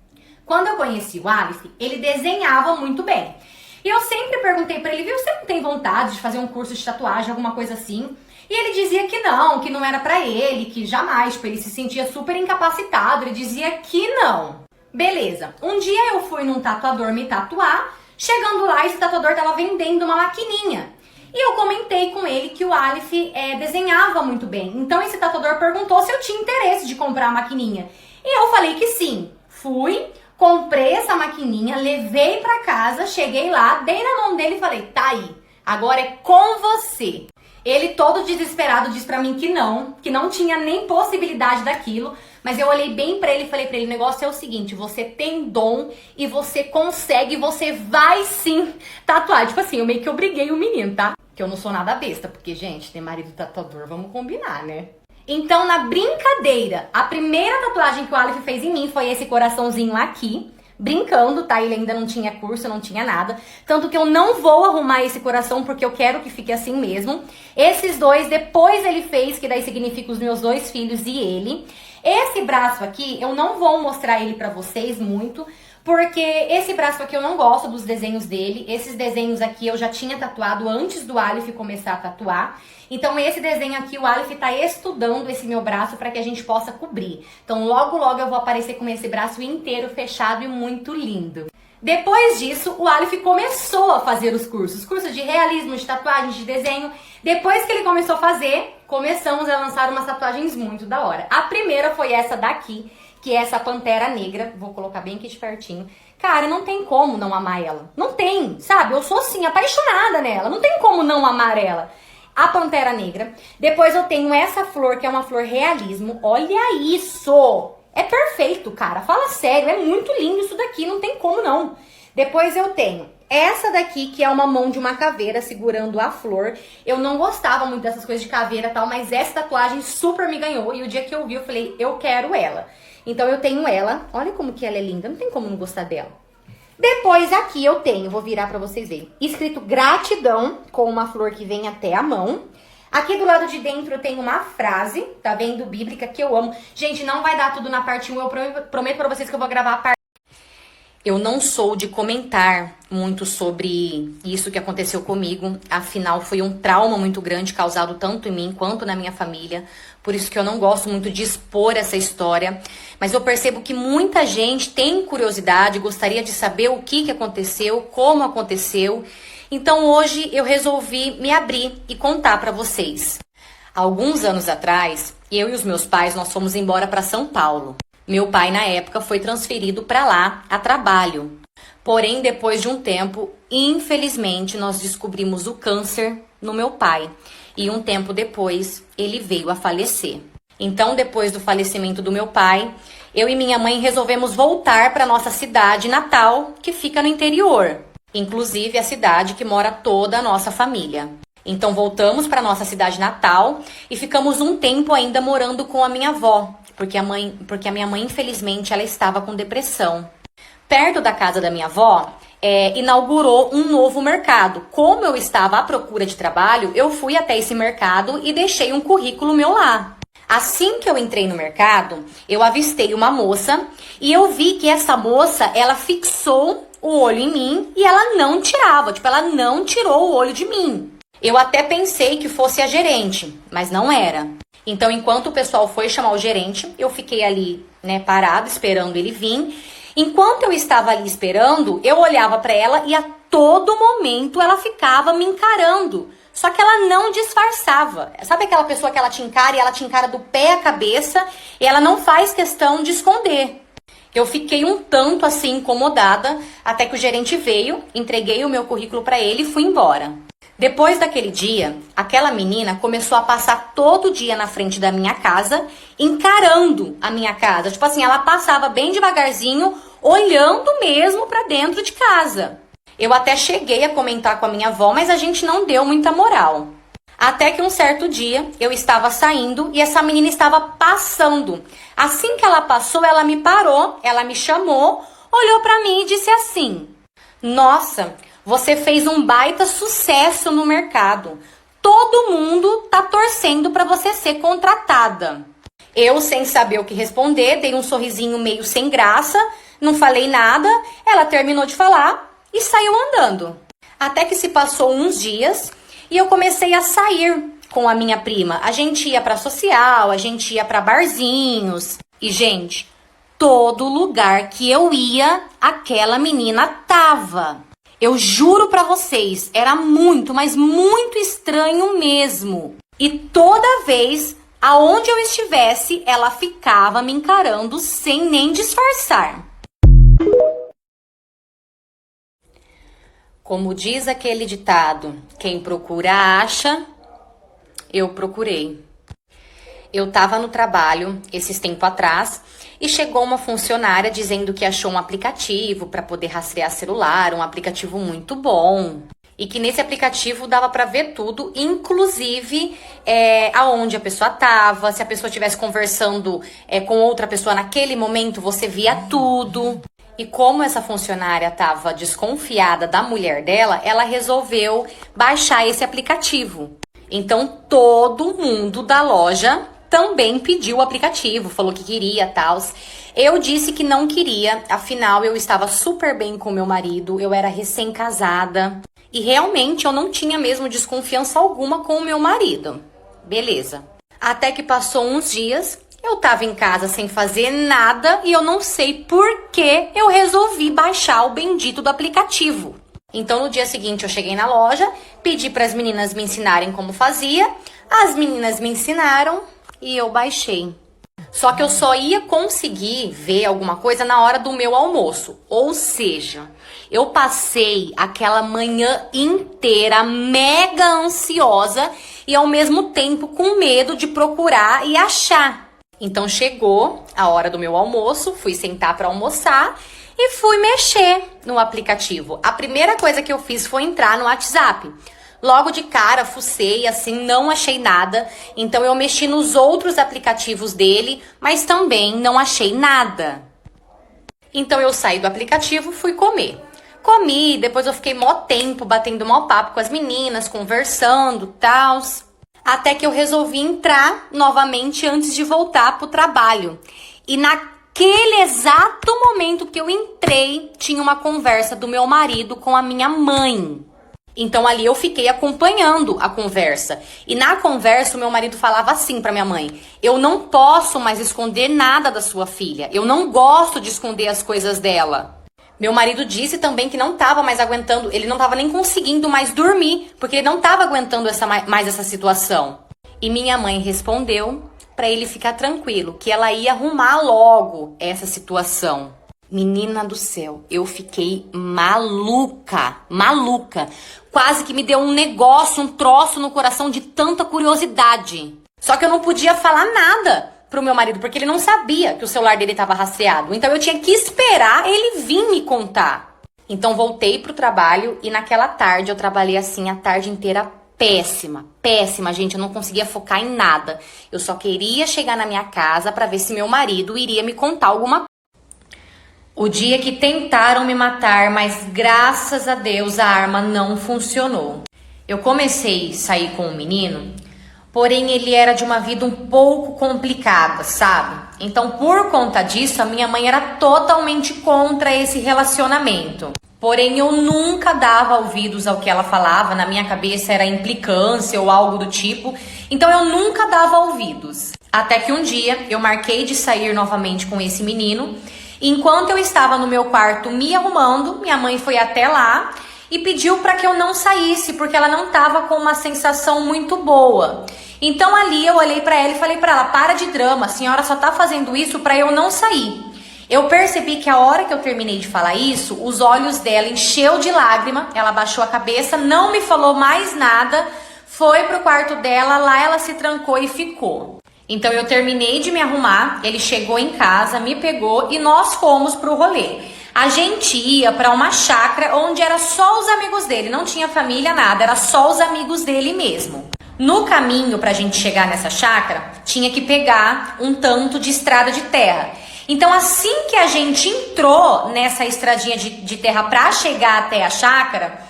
Quando eu conheci o Aleph, ele desenhava muito bem. E eu sempre perguntei pra ele: viu, você não tem vontade de fazer um curso de tatuagem, alguma coisa assim? E ele dizia que não era pra ele, que jamais, tipo, ele se sentia super incapacitado, ele dizia que não. Beleza, um dia eu fui num tatuador me tatuar, chegando lá esse tatuador tava vendendo uma maquininha. E eu comentei com ele que o Aleph desenhava muito bem. Então esse tatuador perguntou se eu tinha interesse de comprar a maquininha. E eu falei que sim. Fui, comprei essa maquininha, levei pra casa, cheguei lá, dei na mão dele e falei: tá aí, agora é com você. Ele todo desesperado disse pra mim que não tinha nem possibilidade daquilo. Mas eu olhei bem pra ele e falei pra ele: o negócio é o seguinte, você tem dom e você consegue, você vai sim tatuar. Tipo assim, eu meio que obriguei o menino, tá? Que eu não sou nada besta, porque, gente, ter marido tatuador, vamos combinar, né? Então, na brincadeira, a primeira tatuagem que o Aleph fez em mim foi esse coraçãozinho aqui. Brincando, tá? Ele ainda não tinha curso, não tinha nada. Tanto que eu não vou arrumar esse coração, porque eu quero que fique assim mesmo. Esses dois, depois ele fez, que daí significa os meus 2 filhos e ele. Esse braço aqui, eu não vou mostrar ele pra vocês muito, porque esse braço aqui eu não gosto dos desenhos dele. Esses desenhos aqui eu já tinha tatuado antes do Aleph começar a tatuar. Então esse desenho aqui, o Aleph tá estudando esse meu braço para que a gente possa cobrir. Então logo logo eu vou aparecer com esse braço inteiro fechado e muito lindo. Depois disso, o Aleph começou a fazer os cursos de realismo, de tatuagem, de desenho. Depois que ele começou a fazer, começamos a lançar umas tatuagens muito da hora. A primeira foi essa daqui, que é essa pantera negra. Vou colocar bem aqui de pertinho. Cara, não tem como não amar ela. Não tem, sabe? Eu sou assim, apaixonada nela. Não tem como não amar ela. A pantera negra. Depois eu tenho essa flor, que é uma flor realismo. Olha isso! É perfeito, cara. Fala sério, é muito lindo isso daqui, não tem como não. Depois eu tenho essa daqui, que é uma mão de uma caveira segurando a flor. Eu não gostava muito dessas coisas de caveira e tal, mas essa tatuagem super me ganhou. E o dia que eu vi, eu falei: eu quero ela. Então eu tenho ela. Olha como que ela é linda, não tem como não gostar dela. Depois aqui eu tenho, vou virar pra vocês verem, escrito gratidão, com uma flor que vem até a mão. Aqui do lado de dentro eu tenho uma frase, tá vendo? Bíblica, que eu amo. Gente, não vai dar tudo na parte 1, eu prometo pra vocês que eu vou gravar a parte... Eu não sou de comentar muito sobre isso que aconteceu comigo. Afinal, foi um trauma muito grande causado tanto em mim quanto na minha família. Por isso que eu não gosto muito de expor essa história. Mas eu percebo que muita gente tem curiosidade, gostaria de saber o que aconteceu, como aconteceu. Então hoje eu resolvi me abrir e contar pra vocês. Há alguns anos atrás, eu e os meus pais, nós fomos embora para São Paulo. Meu pai, na época, foi transferido para lá a trabalho. Porém, depois de um tempo, infelizmente, nós descobrimos o câncer no meu pai. E um tempo depois, ele veio a falecer. Então, depois do falecimento do meu pai, eu e minha mãe resolvemos voltar para nossa cidade natal, que fica no interior. Inclusive a cidade que mora toda a nossa família. Então voltamos para nossa cidade natal e ficamos um tempo ainda morando com a minha avó, porque a minha mãe, infelizmente, ela estava com depressão. Perto da casa da minha avó, inaugurou um novo mercado. Como eu estava à procura de trabalho, eu fui até esse mercado e deixei um currículo meu lá. Assim que eu entrei no mercado, eu avistei uma moça e eu vi que essa moça, ela fixou o olho em mim e ela não tirava, ela não tirou o olho de mim. Eu até pensei que fosse a gerente, mas não era. Então, enquanto o pessoal foi chamar o gerente, eu fiquei ali, parado, esperando ele vir. Enquanto eu estava ali esperando, eu olhava para ela e a todo momento ela ficava me encarando. Só que ela não disfarçava. Sabe aquela pessoa que ela te encara e ela te encara do pé à cabeça e ela não faz questão de esconder? Eu fiquei um tanto assim incomodada até que o gerente veio, entreguei o meu currículo para ele e fui embora. Depois daquele dia, aquela menina começou a passar todo dia na frente da minha casa, encarando a minha casa. Ela passava bem devagarzinho, olhando mesmo para dentro de casa. Eu até cheguei a comentar com a minha avó, mas a gente não deu muita moral. Até que um certo dia, eu estava saindo e essa menina estava passando. Assim que ela passou, ela me parou, ela me chamou, olhou para mim e disse assim: "Nossa, você fez um baita sucesso no mercado. Todo mundo tá torcendo para você ser contratada." Eu, sem saber o que responder, dei um sorrisinho meio sem graça, não falei nada. Ela terminou de falar e saiu andando. Até que se passou uns dias e eu comecei a sair com a minha prima. A gente ia pra social, a gente ia pra barzinhos. E, gente, todo lugar que eu ia, aquela menina tava. Eu juro pra vocês, era muito, mas muito estranho mesmo. E toda vez, aonde eu estivesse, ela ficava me encarando sem nem disfarçar. Como diz aquele ditado, quem procura acha, eu procurei. Eu tava no trabalho esses tempos atrás e chegou uma funcionária dizendo que achou um aplicativo para poder rastrear celular, um aplicativo muito bom. E que nesse aplicativo dava para ver tudo, inclusive aonde a pessoa tava, se a pessoa estivesse conversando com outra pessoa naquele momento, você via tudo. E como essa funcionária estava desconfiada da mulher dela, ela resolveu baixar esse aplicativo. Então todo mundo da loja também pediu o aplicativo, falou que queria, tal. Eu disse que não queria, afinal eu estava super bem com meu marido, eu era recém-casada e realmente eu não tinha mesmo desconfiança alguma com o meu marido. Beleza. Até que passou uns dias, eu tava em casa sem fazer nada e eu não sei por que eu resolvi baixar o bendito do aplicativo. Então no dia seguinte eu cheguei na loja, pedi para as meninas me ensinarem como fazia, as meninas me ensinaram e eu baixei. Só que eu só ia conseguir ver alguma coisa na hora do meu almoço. Ou seja, eu passei aquela manhã inteira mega ansiosa e ao mesmo tempo com medo de procurar e achar. Então chegou a hora do meu almoço, fui sentar para almoçar e fui mexer no aplicativo. A primeira coisa que eu fiz foi entrar no WhatsApp. Logo de cara, fucei, assim, não achei nada. Então eu mexi nos outros aplicativos dele, mas também não achei nada. Então eu saí do aplicativo e fui comer. Comi, depois eu fiquei mó tempo batendo mó papo com as meninas, conversando, tal. Até que eu resolvi entrar novamente antes de voltar pro trabalho. E naquele exato momento que eu entrei, tinha uma conversa do meu marido com a minha mãe. Então ali eu fiquei acompanhando a conversa. E na conversa o meu marido falava assim pra minha mãe: eu não posso mais esconder nada da sua filha. Eu não gosto de esconder as coisas dela. Meu marido disse também que não estava mais aguentando, ele não estava nem conseguindo mais dormir, porque ele não estava aguentando mais essa situação. E minha mãe respondeu para ele ficar tranquilo, que ela ia arrumar logo essa situação. Menina do céu, eu fiquei maluca. Quase que me deu um negócio, um troço no coração de tanta curiosidade. Só que eu não podia falar nada pro meu marido, porque ele não sabia que o celular dele estava rastreado. Então eu tinha que esperar ele vir me contar. Então voltei pro trabalho e naquela tarde eu trabalhei assim a tarde inteira péssima, péssima, gente. Eu não conseguia focar em nada. Eu só queria chegar na minha casa pra ver se meu marido iria me contar alguma coisa. O dia que tentaram me matar, mas graças a Deus a arma não funcionou. Eu comecei a sair com um menino, porém ele era de uma vida um pouco complicada, sabe? Então, por conta disso, a minha mãe era totalmente contra esse relacionamento. Porém, eu nunca dava ouvidos ao que ela falava, na minha cabeça era implicância ou algo do tipo, então eu nunca dava ouvidos. Até que um dia eu marquei de sair novamente com esse menino. Enquanto eu estava no meu quarto me arrumando, minha mãe foi até lá e pediu para que eu não saísse, porque ela não estava com uma sensação muito boa. Então ali eu olhei para ela e falei para ela: para de drama, a senhora só tá fazendo isso para eu não sair. Eu percebi que a hora que eu terminei de falar isso, os olhos dela encheu de lágrima, ela baixou a cabeça, não me falou mais nada, foi pro quarto dela, lá ela se trancou e ficou. Então eu terminei de me arrumar, ele chegou em casa, me pegou e nós fomos pro rolê. A gente ia para uma chácara onde era só os amigos dele, não tinha família, nada, era só os amigos dele mesmo. No caminho pra gente chegar nessa chácara, tinha que pegar um tanto de estrada de terra. Então assim que a gente entrou nessa estradinha de terra pra chegar até a chácara,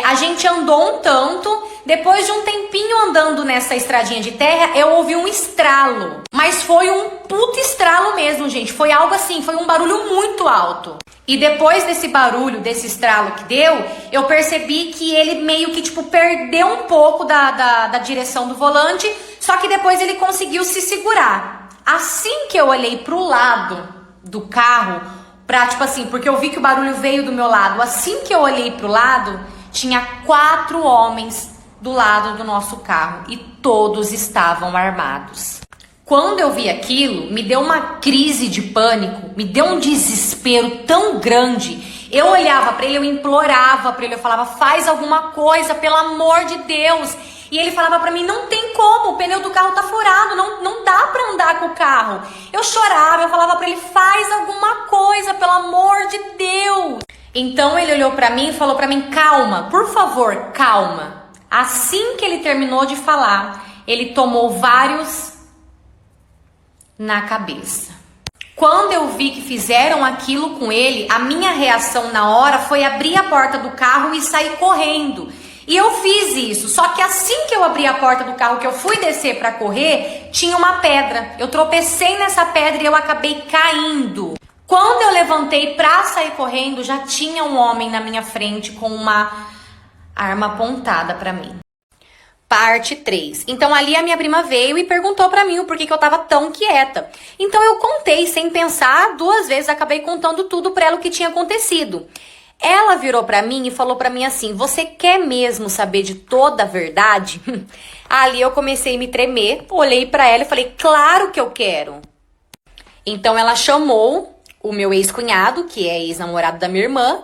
a gente andou um tanto. Depois de um tempinho andando nessa estradinha de terra, eu ouvi um estralo. Mas foi um puto estralo mesmo, gente. Foi algo assim, foi um barulho muito alto. E depois desse barulho, desse estralo que deu, eu percebi que ele meio que, tipo, perdeu um pouco da direção do volante. Só que depois ele conseguiu se segurar. Assim que eu olhei pro lado do carro, tipo assim, porque eu vi que o barulho veio do meu lado. Assim que eu olhei pro lado, tinha 4 homens do lado do nosso carro e todos estavam armados. Quando eu vi aquilo, me deu uma crise de pânico, me deu um desespero tão grande. Eu olhava para ele, eu implorava para ele, eu falava: faz alguma coisa, pelo amor de Deus. E ele falava para mim: não tem como, o pneu do carro tá furado, não dá para andar com o carro. Eu chorava, eu falava para ele: faz alguma coisa, pelo amor de Deus. Então ele olhou para mim e falou para mim: calma, por favor, calma. Assim que ele terminou de falar, ele tomou vários na cabeça. Quando eu vi que fizeram aquilo com ele, a minha reação na hora foi abrir a porta do carro e sair correndo. E eu fiz isso, só que assim que eu abri a porta do carro, que eu fui descer para correr, tinha uma pedra. Eu tropecei nessa pedra e eu acabei caindo. Quando eu levantei para sair correndo, já tinha um homem na minha frente com uma arma apontada pra mim. Parte 3. Então ali a minha prima veio e perguntou pra mim o porquê que eu tava tão quieta. Então eu contei sem pensar 2 vezes, acabei contando tudo pra ela o que tinha acontecido. Ela virou pra mim e falou pra mim assim: você quer mesmo saber de toda a verdade? Ali eu comecei a me tremer, olhei pra ela e falei: claro que eu quero. Então ela chamou o meu ex-cunhado, que é ex-namorado da minha irmã,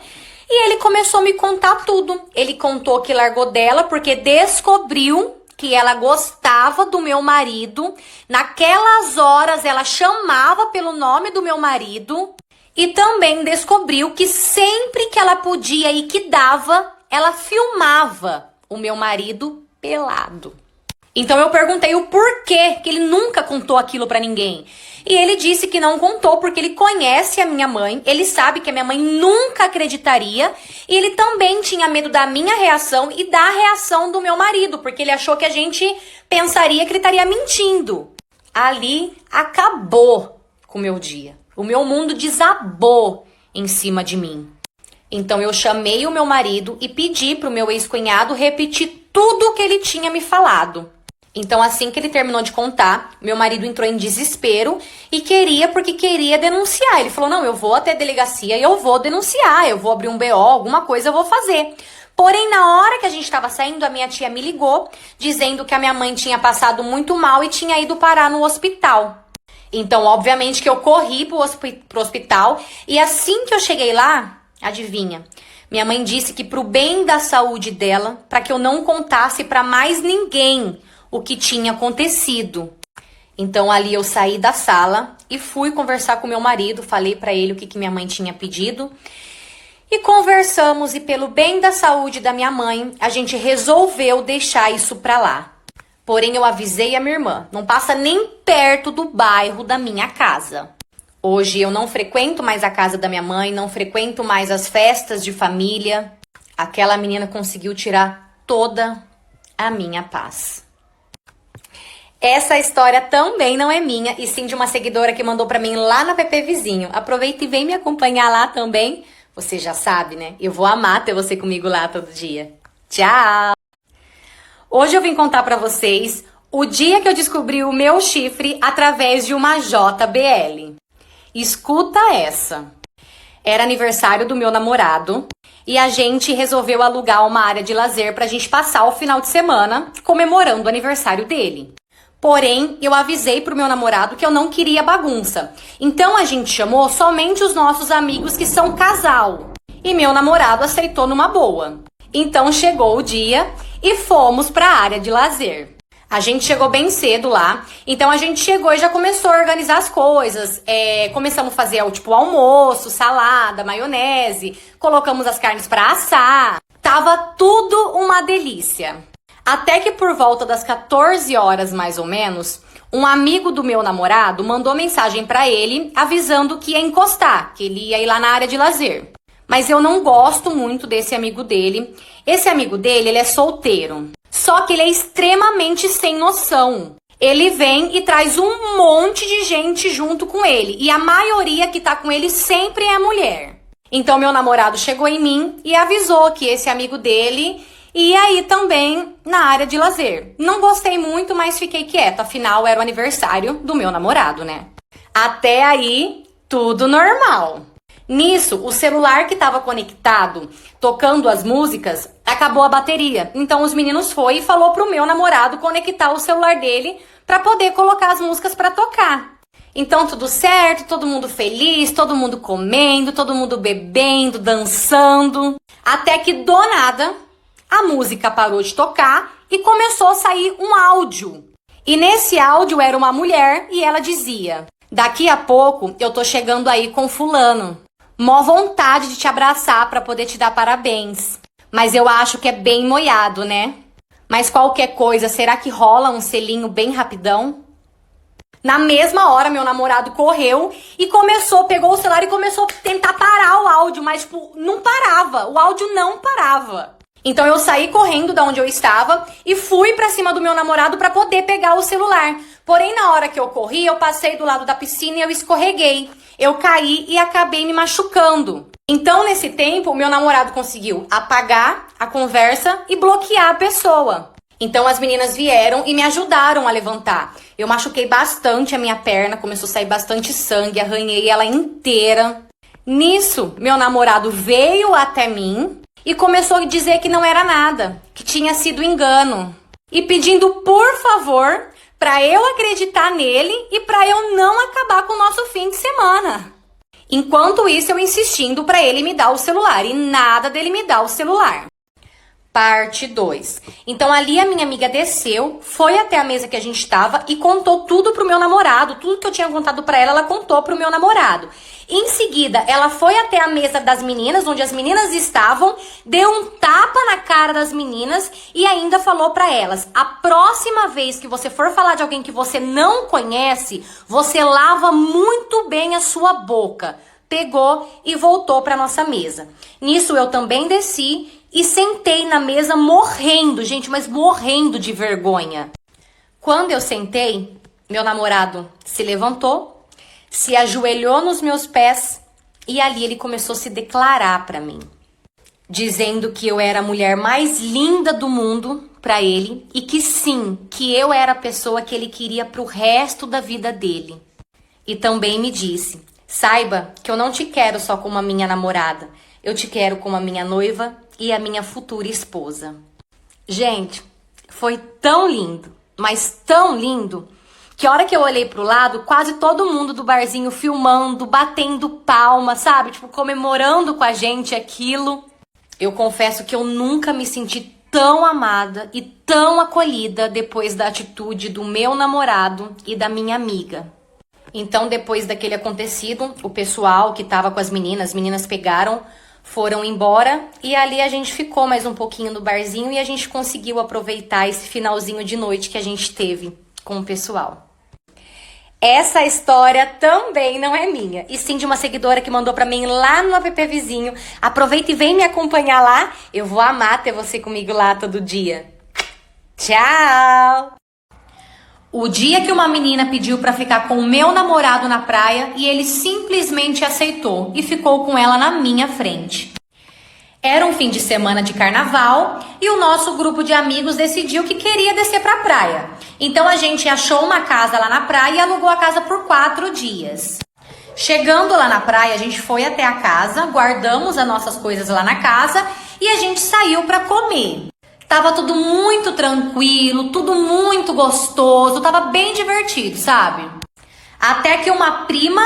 e ele começou a me contar tudo. Ele contou que largou dela porque descobriu que ela gostava do meu marido. Naquelas horas ela chamava pelo nome do meu marido. E também descobriu que sempre que ela podia e que dava, ela filmava o meu marido pelado. Então eu perguntei o porquê que ele nunca contou aquilo pra ninguém. E ele disse que não contou porque ele conhece a minha mãe, ele sabe que a minha mãe nunca acreditaria, e ele também tinha medo da minha reação e da reação do meu marido, porque ele achou que a gente pensaria que ele estaria mentindo. Ali acabou com o meu dia. O meu mundo desabou em cima de mim. Então eu chamei o meu marido e pedi pro meu ex-cunhado repetir tudo o que ele tinha me falado. Então, assim que ele terminou de contar, meu marido entrou em desespero e porque queria denunciar. Ele falou: não, eu vou até a delegacia e eu vou denunciar, eu vou abrir um BO, alguma coisa eu vou fazer. Porém, na hora que a gente estava saindo, a minha tia me ligou, dizendo que a minha mãe tinha passado muito mal e tinha ido parar no hospital. Então, obviamente que eu corri pro hospital e assim que eu cheguei lá, adivinha? Minha mãe disse que pro bem da saúde dela, para que eu não contasse para mais ninguém o que tinha acontecido. Então ali eu saí da sala e fui conversar com meu marido, falei pra ele o que minha mãe tinha pedido. E conversamos e pelo bem da saúde da minha mãe, a gente resolveu deixar isso pra lá. Porém, eu avisei a minha irmã, não passa nem perto do bairro da minha casa. Hoje eu não frequento mais a casa da minha mãe, não frequento mais as festas de família. Aquela menina conseguiu tirar toda a minha paz. Essa história também não é minha, e sim de uma seguidora que mandou pra mim lá na PP Vizinho. Aproveita e vem me acompanhar lá também. Você já sabe, né? Eu vou amar ter você comigo lá todo dia. Tchau! Hoje eu vim contar pra vocês o dia que eu descobri o meu chifre através de uma JBL. Escuta essa. Era aniversário do meu namorado e a gente resolveu alugar uma área de lazer pra gente passar o final de semana comemorando o aniversário dele. Porém, eu avisei pro meu namorado que eu não queria bagunça. Então a gente chamou somente os nossos amigos que são casal. E meu namorado aceitou numa boa. Então chegou o dia e fomos pra área de lazer. A gente chegou bem cedo lá, então a gente chegou e já começou a organizar as coisas. Começamos a fazer tipo almoço, salada, maionese, colocamos as carnes pra assar. Tava tudo uma delícia. Até que por volta das 14 horas, mais ou menos, um amigo do meu namorado mandou mensagem pra ele avisando que ia encostar, que ele ia ir lá na área de lazer. Mas eu não gosto muito desse amigo dele. Esse amigo dele, ele é solteiro. Só que ele é extremamente sem noção. Ele vem e traz um monte de gente junto com ele. E a maioria que tá com ele sempre é mulher. Então meu namorado chegou em mim e avisou que esse amigo dele ia aí também na área de lazer. Não gostei muito, mas fiquei quieta. Afinal, era o aniversário do meu namorado, né? Até aí, tudo normal. Nisso, o celular que estava conectado, tocando as músicas, acabou a bateria. Então os meninos foi e falou pro meu namorado conectar o celular dele para poder colocar as músicas para tocar. Então tudo certo, todo mundo feliz, todo mundo comendo, todo mundo bebendo, dançando. Até que do nada, a música parou de tocar e começou a sair um áudio. E nesse áudio era uma mulher e ela dizia: "Daqui a pouco eu tô chegando aí com fulano. Mó vontade de te abraçar pra poder te dar parabéns. Mas eu acho que é bem moiado, né? Mas qualquer coisa, será que rola um selinho bem rapidão?" Na mesma hora, meu namorado correu e pegou o celular e começou a tentar parar o áudio, mas tipo, não parava, o áudio não parava. Então eu saí correndo da onde eu estava e fui pra cima do meu namorado pra poder pegar o celular. Porém, na hora que eu corri, eu passei do lado da piscina e eu escorreguei. Eu caí e acabei me machucando. Então, nesse tempo, o meu namorado conseguiu apagar a conversa e bloquear a pessoa. Então, as meninas vieram e me ajudaram a levantar. Eu machuquei bastante a minha perna, começou a sair bastante sangue, arranhei ela inteira. Nisso, meu namorado veio até mim e começou a dizer que não era nada, que tinha sido engano. E pedindo, por favor, pra eu acreditar nele e pra eu não acabar com o nosso fim de semana. Enquanto isso, eu insistindo pra ele me dar o celular e nada dele me dar o celular. Parte 2. Então ali a minha amiga desceu, foi até a mesa que a gente estava e contou tudo pro meu namorado. Tudo que eu tinha contado pra ela, ela contou pro meu namorado. Em seguida, ela foi até a mesa das meninas, onde as meninas estavam, deu um tapa na cara das meninas e ainda falou pra elas: a próxima vez que você for falar de alguém que você não conhece, você lava muito bem a sua boca. Pegou e voltou pra nossa mesa. Nisso eu também desci e sentei na mesa morrendo, gente, mas morrendo de vergonha. Quando eu sentei, meu namorado se levantou, se ajoelhou nos meus pés e ali ele começou a se declarar pra mim, dizendo que eu era a mulher mais linda do mundo pra ele e que sim, que eu era a pessoa que ele queria pro resto da vida dele. E também me disse: saiba que eu não te quero só como a minha namorada, eu te quero como a minha noiva e a minha futura esposa. Gente, foi tão lindo, mas tão lindo, que a hora que eu olhei pro lado, quase todo mundo do barzinho filmando, batendo palma, sabe? Tipo, comemorando com a gente aquilo. Eu confesso que eu nunca me senti tão amada e tão acolhida depois da atitude do meu namorado e da minha amiga. Então, depois daquele acontecido, o pessoal que tava com as meninas pegaram, foram embora e ali a gente ficou mais um pouquinho no barzinho e a gente conseguiu aproveitar esse finalzinho de noite que a gente teve com o pessoal. Essa história também não é minha, e sim de uma seguidora que mandou pra mim lá no app vizinho. Aproveita e vem me acompanhar lá, eu vou amar ter você comigo lá todo dia. Tchau! O dia que uma menina pediu pra ficar com o meu namorado na praia e ele simplesmente aceitou e ficou com ela na minha frente. Era um fim de semana de carnaval e o nosso grupo de amigos decidiu que queria descer pra praia. Então a gente achou uma casa lá na praia e alugou a casa por 4 dias. Chegando lá na praia, a gente foi até a casa, guardamos as nossas coisas lá na casa e a gente saiu pra comer. Tava tudo muito tranquilo, tudo muito gostoso, tava bem divertido, sabe? Até que uma prima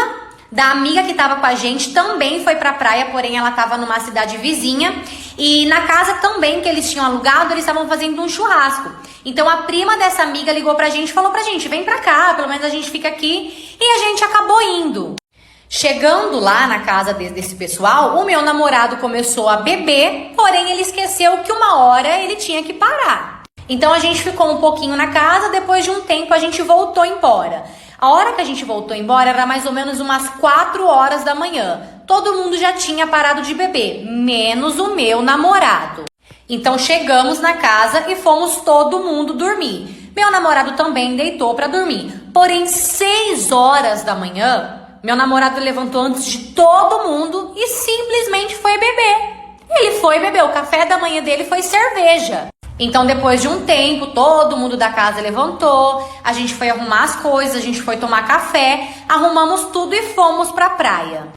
da amiga que tava com a gente também foi pra praia, porém ela tava numa cidade vizinha. E na casa também que eles tinham alugado, eles estavam fazendo um churrasco. Então a prima dessa amiga ligou pra gente e falou pra gente, vem pra cá, pelo menos a gente fica aqui. E a gente acabou indo. Chegando lá na casa desse pessoal, o meu namorado começou a beber, porém ele esqueceu que uma hora ele tinha que parar. Então a gente ficou um pouquinho na casa, depois de um tempo a gente voltou embora. A hora que a gente voltou embora era mais ou menos umas 4 horas da manhã. Todo mundo já tinha parado de beber, menos o meu namorado. Então chegamos na casa e fomos todo mundo dormir. Meu namorado também deitou para dormir. Porém, 6 horas da manhã, meu namorado levantou antes de todo mundo e simplesmente foi beber. Ele foi beber, o café da manhã dele foi cerveja. Então, depois de um tempo, todo mundo da casa levantou, a gente foi arrumar as coisas, a gente foi tomar café, arrumamos tudo e fomos pra praia.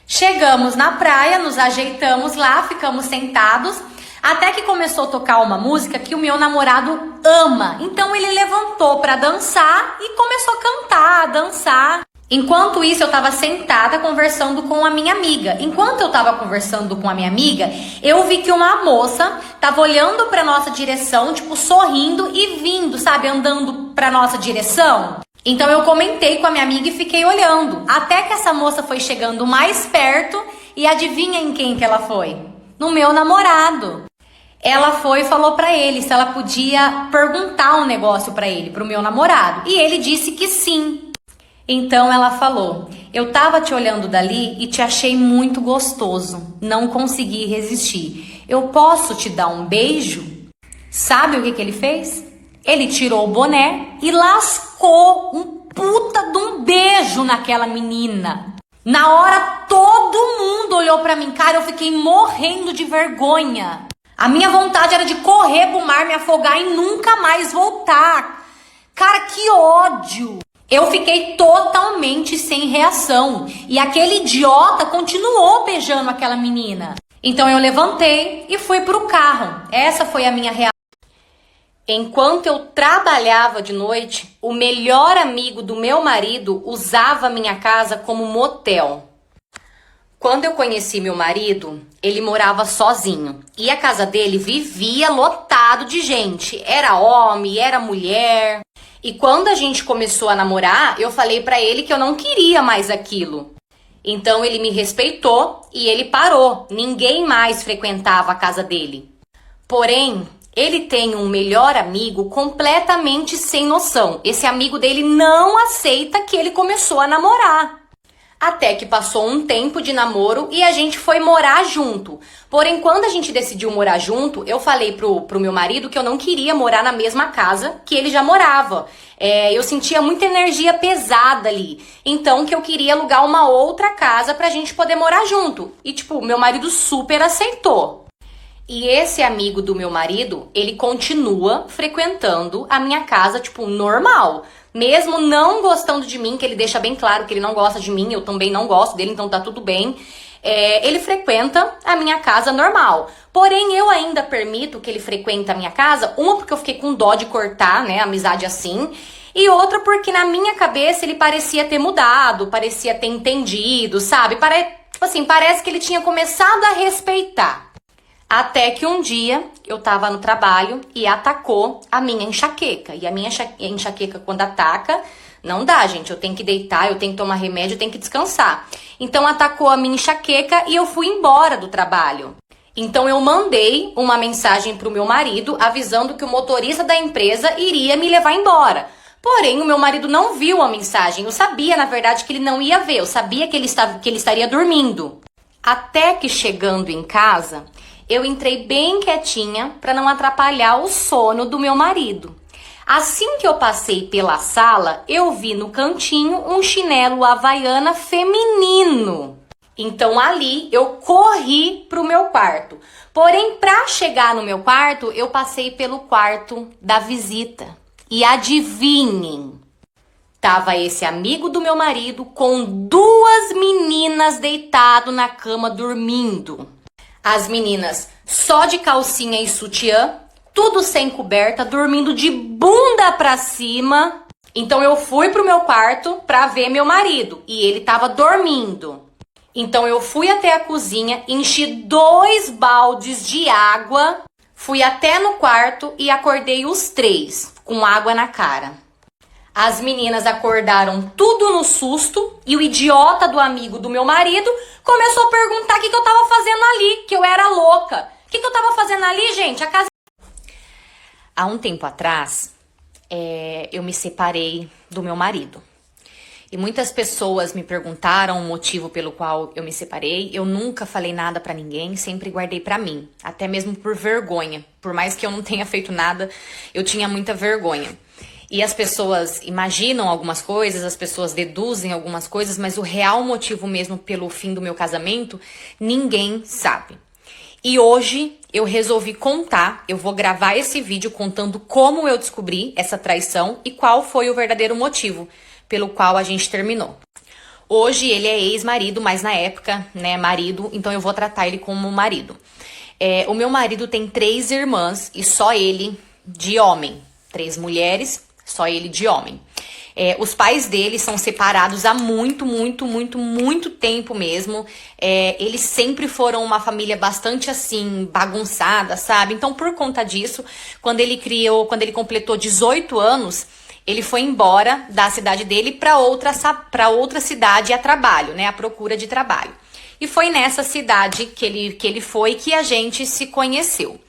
Chegamos na praia, nos ajeitamos lá, ficamos sentados, até que começou a tocar uma música que o meu namorado ama. Então, ele levantou pra dançar e começou a cantar, a dançar. Enquanto isso, eu estava sentada conversando com a minha amiga. Enquanto eu estava conversando com a minha amiga, eu vi que uma moça estava olhando para nossa direção, tipo, sorrindo e vindo, sabe, andando para nossa direção. Então eu comentei com a minha amiga e fiquei olhando. Até que essa moça foi chegando mais perto e adivinha em quem que ela foi? No meu namorado. Ela foi e falou para ele se ela podia perguntar um negócio para ele, pro meu namorado. E ele disse que sim. Então ela falou, eu tava te olhando dali e te achei muito gostoso, não consegui resistir. Eu posso te dar um beijo? Sabe o que ele fez? Ele tirou o boné e lascou um puta de um beijo naquela menina. Na hora todo mundo olhou pra mim, cara, eu fiquei morrendo de vergonha. A minha vontade era de correr pro mar, me afogar e nunca mais voltar. Cara, que ódio! Eu fiquei totalmente sem reação. E aquele idiota continuou beijando aquela menina. Então eu levantei e fui pro carro. Essa foi a minha reação. Enquanto eu trabalhava de noite, o melhor amigo do meu marido usava a minha casa como motel. Quando eu conheci meu marido, ele morava sozinho. E a casa dele vivia lotado de gente. Era homem, era mulher. E quando a gente começou a namorar, eu falei pra ele que eu não queria mais aquilo. Então ele me respeitou e ele parou. Ninguém mais frequentava a casa dele. Porém, ele tem um melhor amigo completamente sem noção. Esse amigo dele não aceita que ele começou a namorar. Até que passou um tempo de namoro e a gente foi morar junto. Porém, quando a gente decidiu morar junto, eu falei pro meu marido que eu não queria morar na mesma casa que ele já morava. Eu sentia muita energia pesada ali. Então, que eu queria alugar uma outra casa pra gente poder morar junto. E, tipo, meu marido super aceitou. E esse amigo do meu marido, ele continua frequentando a minha casa, tipo, normal. Mesmo não gostando de mim, que ele deixa bem claro que ele não gosta de mim, eu também não gosto dele, então tá tudo bem. Ele frequenta a minha casa normal. Porém, eu ainda permito que ele frequente a minha casa, uma porque eu fiquei com dó de cortar, né, a amizade assim, e outra porque na minha cabeça ele parecia ter mudado, parecia ter entendido, sabe? Tipo assim, parece que ele tinha começado a respeitar. Até que um dia eu tava no trabalho e atacou a minha enxaqueca. E a minha enxaqueca, quando ataca, não dá, gente. Eu tenho que deitar, eu tenho que tomar remédio, eu tenho que descansar. Então atacou a minha enxaqueca e eu fui embora do trabalho. Então eu mandei uma mensagem pro meu marido avisando que o motorista da empresa iria me levar embora. Porém, o meu marido não viu a mensagem. Eu sabia, na verdade, que ele não ia ver. Eu sabia que ele estaria dormindo. Até que chegando em casa, eu entrei bem quietinha para não atrapalhar o sono do meu marido. Assim que eu passei pela sala, eu vi no cantinho um chinelo Havaiana feminino. Então ali eu corri pro meu quarto. Porém, para chegar no meu quarto, eu passei pelo quarto da visita. E adivinhem, tava esse amigo do meu marido com duas meninas deitado na cama dormindo. As meninas só de calcinha e sutiã, tudo sem coberta, dormindo de bunda pra cima. Então eu fui pro meu quarto pra ver meu marido e ele tava dormindo. Então eu fui até a cozinha, enchi 2 baldes de água, fui até no quarto e acordei os 3 com água na cara. As meninas acordaram tudo no susto e o idiota do amigo do meu marido começou a perguntar o que eu tava fazendo ali, que eu era louca. O que eu tava fazendo ali, gente? A casa... Há um tempo atrás, eu me separei do meu marido. E muitas pessoas me perguntaram o motivo pelo qual eu me separei. Eu nunca falei nada pra ninguém, sempre guardei pra mim. Até mesmo por vergonha. Por mais que eu não tenha feito nada, eu tinha muita vergonha. E as pessoas imaginam algumas coisas, as pessoas deduzem algumas coisas, mas o real motivo mesmo pelo fim do meu casamento, ninguém sabe. E hoje eu resolvi contar, eu vou gravar esse vídeo contando como eu descobri essa traição e qual foi o verdadeiro motivo pelo qual a gente terminou. Hoje ele é ex-marido, mas na época, né, marido, então eu vou tratar ele como marido. O meu marido tem 3 irmãs e só ele de homem. 3 mulheres, só ele de homem. Os pais dele são separados há muito tempo mesmo. Eles sempre foram uma família bastante assim, bagunçada, sabe? Então, por conta disso, quando ele completou 18 anos, ele foi embora da cidade dele para outra cidade a trabalho, né? A procura de trabalho. E foi nessa cidade que ele foi que a gente se conheceu.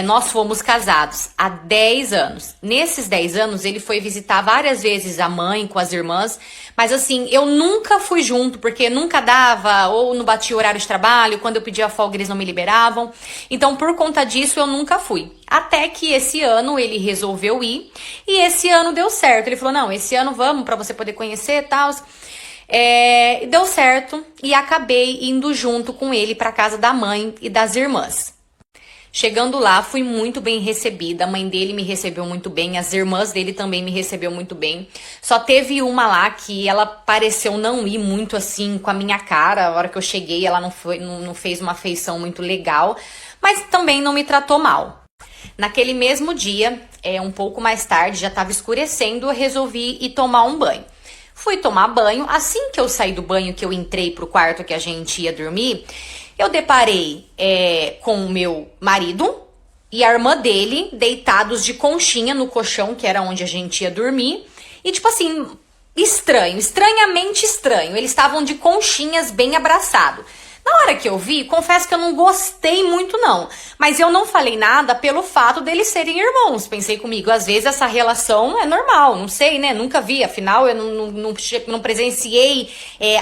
Nós fomos casados há 10 anos. Nesses 10 anos, ele foi visitar várias vezes a mãe com as irmãs. Mas assim, eu nunca fui junto, porque nunca dava, ou não batia o horário de trabalho. Quando eu pedia folga, eles não me liberavam. Então, por conta disso, eu nunca fui. Até que esse ano, ele resolveu ir. E esse ano deu certo. Ele falou, não, esse ano vamos pra você poder conhecer e tal. Deu certo. E acabei indo junto com ele pra casa da mãe e das irmãs. Chegando lá, fui muito bem recebida, a mãe dele me recebeu muito bem, as irmãs dele também me recebeu muito bem. Só teve uma lá que ela pareceu não ir muito assim com a minha cara, a hora que eu cheguei ela não fez uma feição muito legal, mas também não me tratou mal. Naquele mesmo dia, um pouco mais tarde, já estava escurecendo, eu resolvi ir tomar um banho. Fui tomar banho, assim que eu saí do banho, que eu entrei pro quarto que a gente ia dormir, eu deparei com o meu marido e a irmã dele deitados de conchinha no colchão, que era onde a gente ia dormir. E tipo assim, estranhamente estranho. Eles estavam de conchinhas bem abraçados. Na hora que eu vi, confesso que eu não gostei muito não. Mas eu não falei nada pelo fato deles serem irmãos. Pensei comigo, às vezes essa relação é normal, não sei, né? Nunca vi, afinal eu não presenciei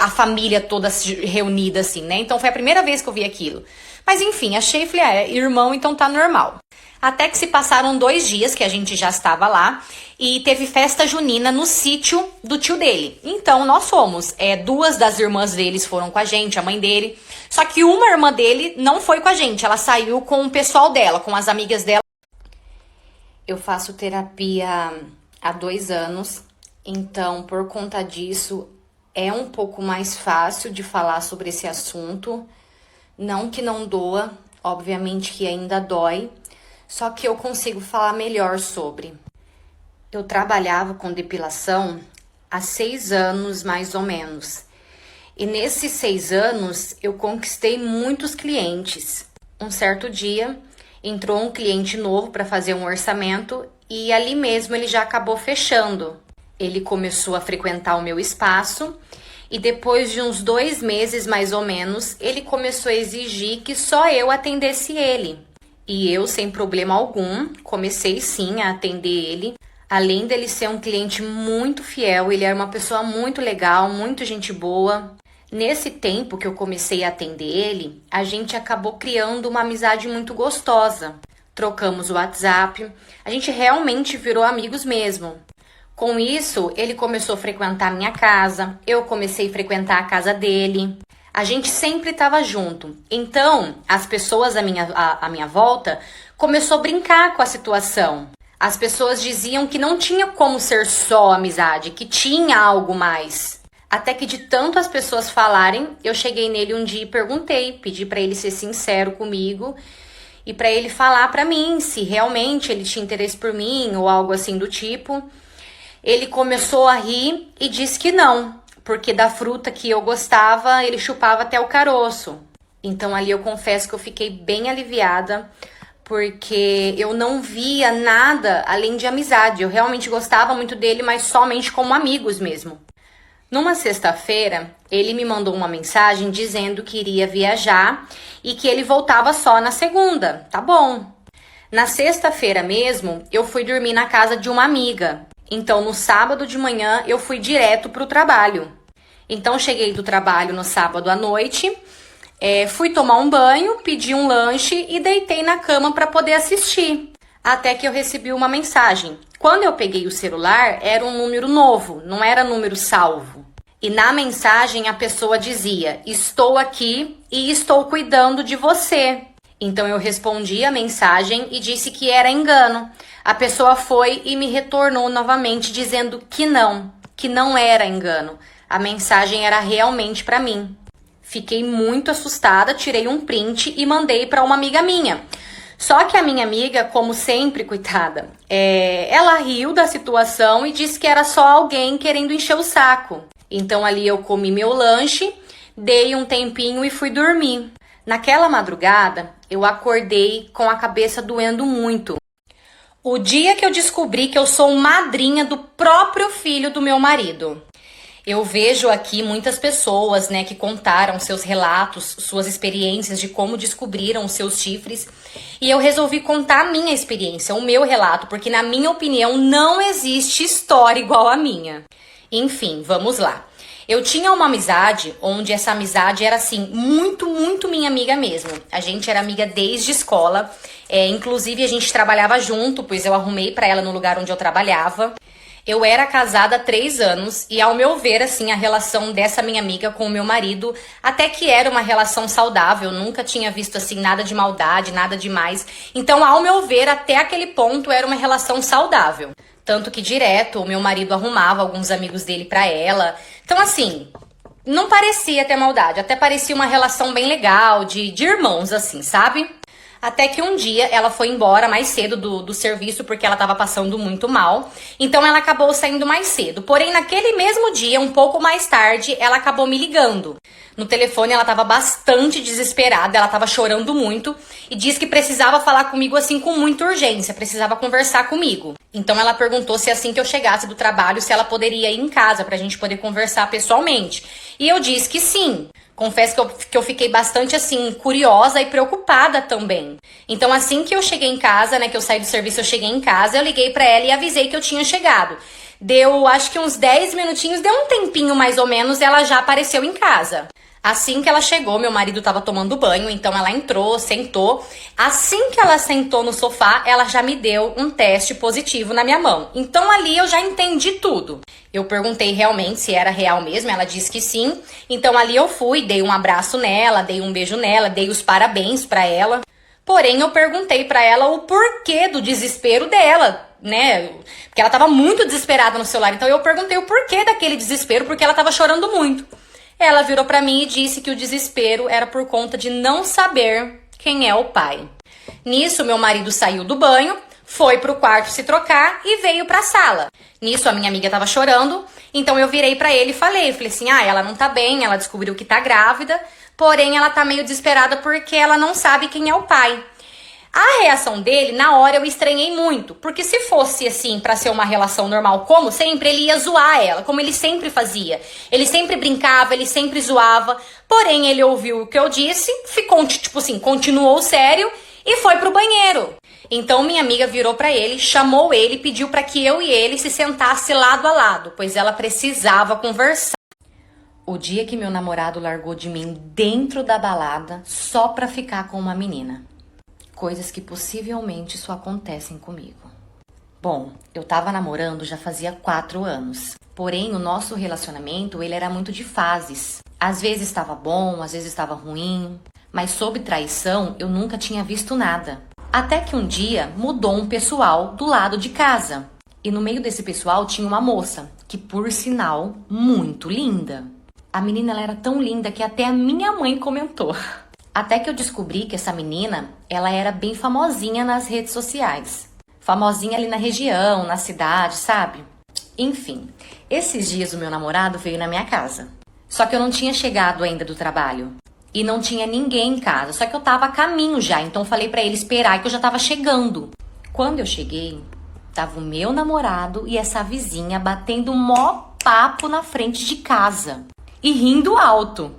a família toda reunida assim, né? Então foi a primeira vez que eu vi aquilo. Mas enfim, achei, falei, irmão, então tá normal. Até que se passaram 2 dias que a gente já estava lá e teve festa junina no sítio do tio dele. Então nós fomos, 2 das irmãs deles foram com a gente, a mãe dele. Só que uma irmã dele não foi com a gente, ela saiu com o pessoal dela, com as amigas dela. Eu faço terapia há 2 anos, então por conta disso é um pouco mais fácil de falar sobre esse assunto. Não que não doa, obviamente que ainda dói. Só que eu consigo falar melhor sobre. Eu trabalhava com depilação há 6 anos, mais ou menos. E nesses 6 anos, eu conquistei muitos clientes. Um certo dia, entrou um cliente novo para fazer um orçamento e ali mesmo ele já acabou fechando. Ele começou a frequentar o meu espaço e depois de uns 2 meses mais ou menos, ele começou a exigir que só eu atendesse ele. E eu, sem problema algum, comecei sim a atender ele. Além dele ser um cliente muito fiel, ele era uma pessoa muito legal, muito gente boa. Nesse tempo que eu comecei a atender ele, a gente acabou criando uma amizade muito gostosa. Trocamos o WhatsApp, a gente realmente virou amigos mesmo. Com isso, ele começou a frequentar a minha casa, eu comecei a frequentar a casa dele. A gente sempre estava junto. Então, as pessoas à minha volta começou a brincar com a situação. As pessoas diziam que não tinha como ser só amizade, que tinha algo mais. Até que de tanto as pessoas falarem, eu cheguei nele um dia e perguntei, pedi para ele ser sincero comigo e para ele falar para mim se realmente ele tinha interesse por mim ou algo assim do tipo. Ele começou a rir e disse que não, porque da fruta que eu gostava, ele chupava até o caroço. Então ali eu confesso que eu fiquei bem aliviada, porque eu não via nada além de amizade. Eu realmente gostava muito dele, mas somente como amigos mesmo. Numa sexta-feira, ele me mandou uma mensagem dizendo que iria viajar e que ele voltava só na segunda. Tá bom. Na sexta-feira mesmo, eu fui dormir na casa de uma amiga. Então, no sábado de manhã, eu fui direto para o trabalho. Então, cheguei do trabalho no sábado à noite, fui tomar um banho, pedi um lanche e deitei na cama para poder assistir. Até que eu recebi uma mensagem. Quando eu peguei o celular, era um número novo, não era número salvo. E na mensagem a pessoa dizia: estou aqui e estou cuidando de você. Então eu respondi a mensagem e disse que era engano. A pessoa foi e me retornou novamente dizendo que não era engano. A mensagem era realmente para mim. Fiquei muito assustada, tirei um print e mandei para uma amiga minha. Só que a minha amiga, como sempre, coitada, ela riu da situação e disse que era só alguém querendo encher o saco. Então ali eu comi meu lanche, dei um tempinho e fui dormir. Naquela madrugada, eu acordei com a cabeça doendo muito. O dia que eu descobri que eu sou madrinha do próprio filho do meu marido. Eu vejo aqui muitas pessoas, que contaram seus relatos, suas experiências de como descobriram os seus chifres. E eu resolvi contar a minha experiência, o meu relato, porque na minha opinião não existe história igual a minha. Enfim, vamos lá. Eu tinha uma amizade onde essa amizade era assim, muito, muito minha amiga mesmo. A gente era amiga desde escola, inclusive a gente trabalhava junto, pois eu arrumei pra ela no lugar onde eu trabalhava. Eu era casada há 3 anos e, ao meu ver, assim, a relação dessa minha amiga com o meu marido até que era uma relação saudável. Nunca tinha visto, assim, nada de maldade, nada demais. Então, ao meu ver, até aquele ponto era uma relação saudável. Tanto que direto o meu marido arrumava alguns amigos dele pra ela. Então, assim, não parecia ter maldade. Até parecia uma relação bem legal, de irmãos, assim, sabe? Até que um dia ela foi embora mais cedo do serviço porque ela estava passando muito mal. Então ela acabou saindo mais cedo. Porém, naquele mesmo dia, um pouco mais tarde, ela acabou me ligando. No telefone ela estava bastante desesperada, ela estava chorando muito e disse que precisava falar comigo assim com muita urgência, precisava conversar comigo. Então ela perguntou se assim que eu chegasse do trabalho, se ela poderia ir em casa pra gente poder conversar pessoalmente. E eu disse que sim. Confesso que eu fiquei bastante, assim, curiosa e preocupada também. Então, assim que eu cheguei em casa, que eu saí do serviço, eu cheguei em casa, eu liguei pra ela e avisei que eu tinha chegado. Deu, acho que uns 10 minutinhos, deu um tempinho mais ou menos, ela já apareceu em casa. Assim que ela chegou, meu marido tava tomando banho, então ela entrou, sentou. Assim que ela sentou no sofá, ela já me deu um teste positivo na minha mão. Então ali eu já entendi tudo. Eu perguntei realmente se era real mesmo, ela disse que sim. Então ali eu fui, dei um abraço nela, dei um beijo nela, dei os parabéns pra ela. Porém, eu perguntei pra ela o porquê do desespero dela, Porque ela tava muito desesperada no celular. Então eu perguntei o porquê daquele desespero, porque ela tava chorando muito. Ela virou pra mim e disse que o desespero era por conta de não saber quem é o pai. Nisso, meu marido saiu do banho, foi pro quarto se trocar e veio pra sala. Nisso, a minha amiga tava chorando, então eu virei pra ele e falei assim, ela não tá bem, ela descobriu que tá grávida, Porém, ela tá meio desesperada porque ela não sabe quem é o pai. A reação dele, na hora eu estranhei muito, porque se fosse assim, pra ser uma relação normal, como sempre, ele ia zoar ela, como ele sempre fazia. Ele sempre brincava, ele sempre zoava, porém ele ouviu o que eu disse, ficou, tipo assim, continuou sério e foi pro banheiro. Então minha amiga virou pra ele, chamou ele e pediu pra que eu e ele se sentasse lado a lado, pois ela precisava conversar. O dia que meu namorado largou de mim dentro da balada só pra ficar com uma menina. Coisas que possivelmente só acontecem comigo. Bom, eu tava namorando já fazia 4 anos. Porém, o nosso relacionamento, ele era muito de fases. Às vezes estava bom, às vezes estava ruim. Mas sobre traição, eu nunca tinha visto nada. Até que um dia mudou um pessoal do lado de casa. E no meio desse pessoal tinha uma moça, que por sinal, muito linda. A menina ela era tão linda que até a minha mãe comentou. Até que eu descobri que essa menina, ela era bem famosinha nas redes sociais. Famosinha ali na região, na cidade, sabe? Enfim, esses dias o meu namorado veio na minha casa. Só que eu não tinha chegado ainda do trabalho. E não tinha ninguém em casa, só que eu tava a caminho já. Então falei pra ele esperar que eu já tava chegando. Quando eu cheguei, tava o meu namorado e essa vizinha batendo mó papo na frente de casa. E rindo alto.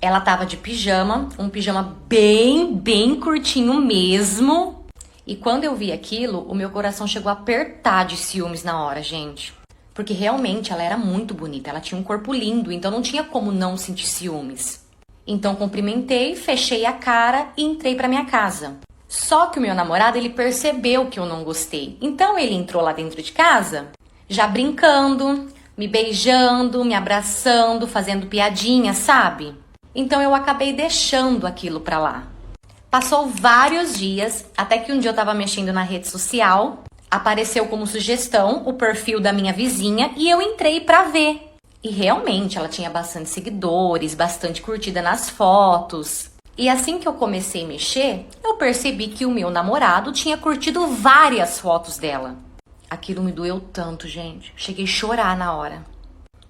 Ela tava de pijama, um pijama bem curtinho mesmo. E quando eu vi aquilo, o meu coração chegou a apertar de ciúmes na hora, gente. Porque realmente ela era muito bonita, ela tinha um corpo lindo, então não tinha como não sentir ciúmes. Então cumprimentei, fechei a cara e entrei pra minha casa. Só que o meu namorado, ele percebeu que eu não gostei. Então ele entrou lá dentro de casa, já brincando, me beijando, me abraçando, fazendo piadinha, sabe? Então eu acabei deixando aquilo pra lá. Passou vários dias, até que um dia eu tava mexendo na rede social, apareceu como sugestão o perfil da minha vizinha e eu entrei pra ver. E realmente ela tinha bastante seguidores, bastante curtida nas fotos. E assim que eu comecei a mexer, eu percebi que o meu namorado tinha curtido várias fotos dela. Aquilo me doeu tanto, gente. Cheguei a chorar na hora.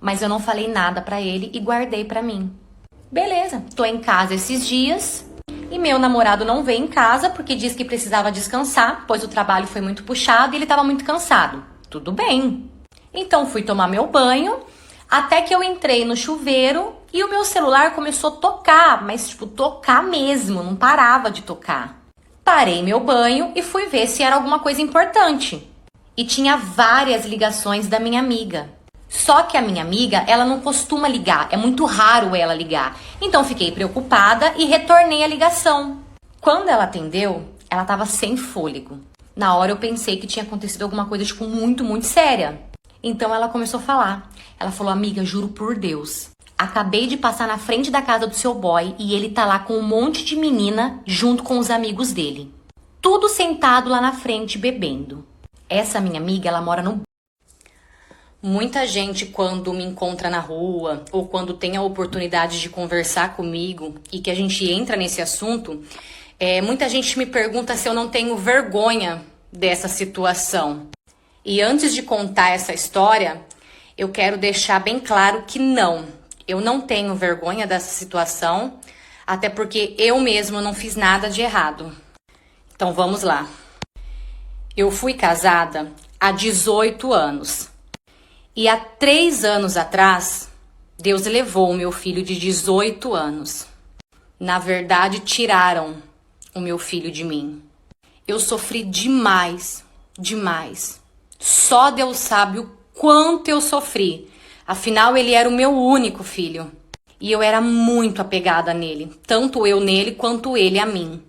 Mas eu não falei nada pra ele e guardei pra mim. Beleza, tô em casa esses dias e meu namorado não veio em casa porque disse que precisava descansar, pois o trabalho foi muito puxado e ele estava muito cansado. Tudo bem. Então fui tomar meu banho, até que eu entrei no chuveiro e o meu celular começou a tocar, mas tipo, tocar mesmo, não parava de tocar. Parei meu banho e fui ver se era alguma coisa importante. E tinha várias ligações da minha amiga. Só que a minha amiga, ela não costuma ligar, é muito raro ela ligar. Então fiquei preocupada e retornei a ligação. Quando ela atendeu, ela tava sem fôlego. Na hora eu pensei que tinha acontecido alguma coisa, tipo, muito séria. Então ela começou a falar. Ela falou, amiga, juro por Deus, acabei de passar na frente da casa do seu boy e ele tá lá com um monte de menina junto com os amigos dele. Tudo sentado lá na frente, bebendo. Essa minha amiga, ela mora no... Muita gente, quando me encontra na rua ou quando tem a oportunidade de conversar comigo e que a gente entra nesse assunto, muita gente me pergunta se eu não tenho vergonha dessa situação. E antes de contar essa história, eu quero deixar bem claro que não, eu não tenho vergonha dessa situação, até porque eu mesma não fiz nada de errado. Então vamos lá. Eu fui casada há 18 anos. E há 3 anos atrás, Deus levou o meu filho de 18 anos. Na verdade, tiraram o meu filho de mim. Eu sofri demais. Só Deus sabe o quanto eu sofri. Afinal, ele era o meu único filho. E eu era muito apegada nele. Tanto eu nele, quanto ele a mim.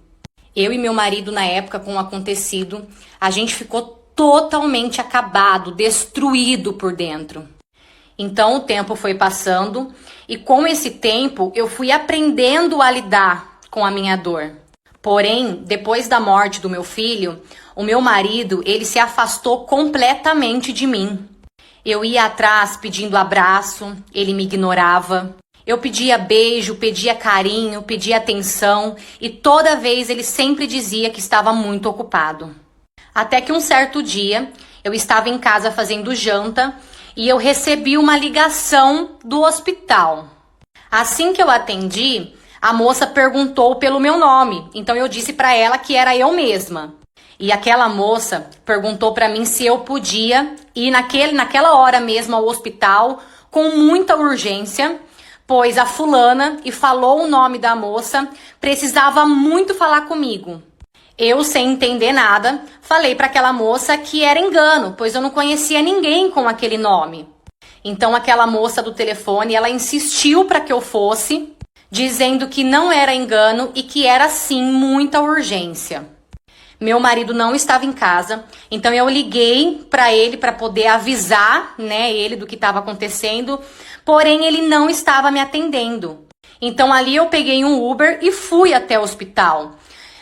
Eu e meu marido, na época, com o acontecido, a gente ficou totalmente acabado, destruído por dentro. Então o tempo foi passando e com esse tempo eu fui aprendendo a lidar com a minha dor. Porém, depois da morte do meu filho, o meu marido, ele se afastou completamente de mim. Eu ia atrás pedindo abraço, ele me ignorava. Eu pedia beijo, pedia carinho, pedia atenção e toda vez ele sempre dizia que estava muito ocupado. Até que um certo dia, eu estava em casa fazendo janta e eu recebi uma ligação do hospital. Assim que eu atendi, a moça perguntou pelo meu nome. Então eu disse para ela que era eu mesma. E aquela moça perguntou para mim se eu podia ir naquela hora mesmo ao hospital com muita urgência, pois a fulana, e falou o nome da moça, precisava muito falar comigo. Eu, sem entender nada, falei para aquela moça que era engano, pois eu não conhecia ninguém com aquele nome. Então aquela moça do telefone, ela insistiu para que eu fosse, dizendo que não era engano e que era sim muita urgência. Meu marido não estava em casa, então eu liguei para ele para poder avisar, ele do que estava acontecendo, porém ele não estava me atendendo. Então ali eu peguei um Uber e fui até o hospital.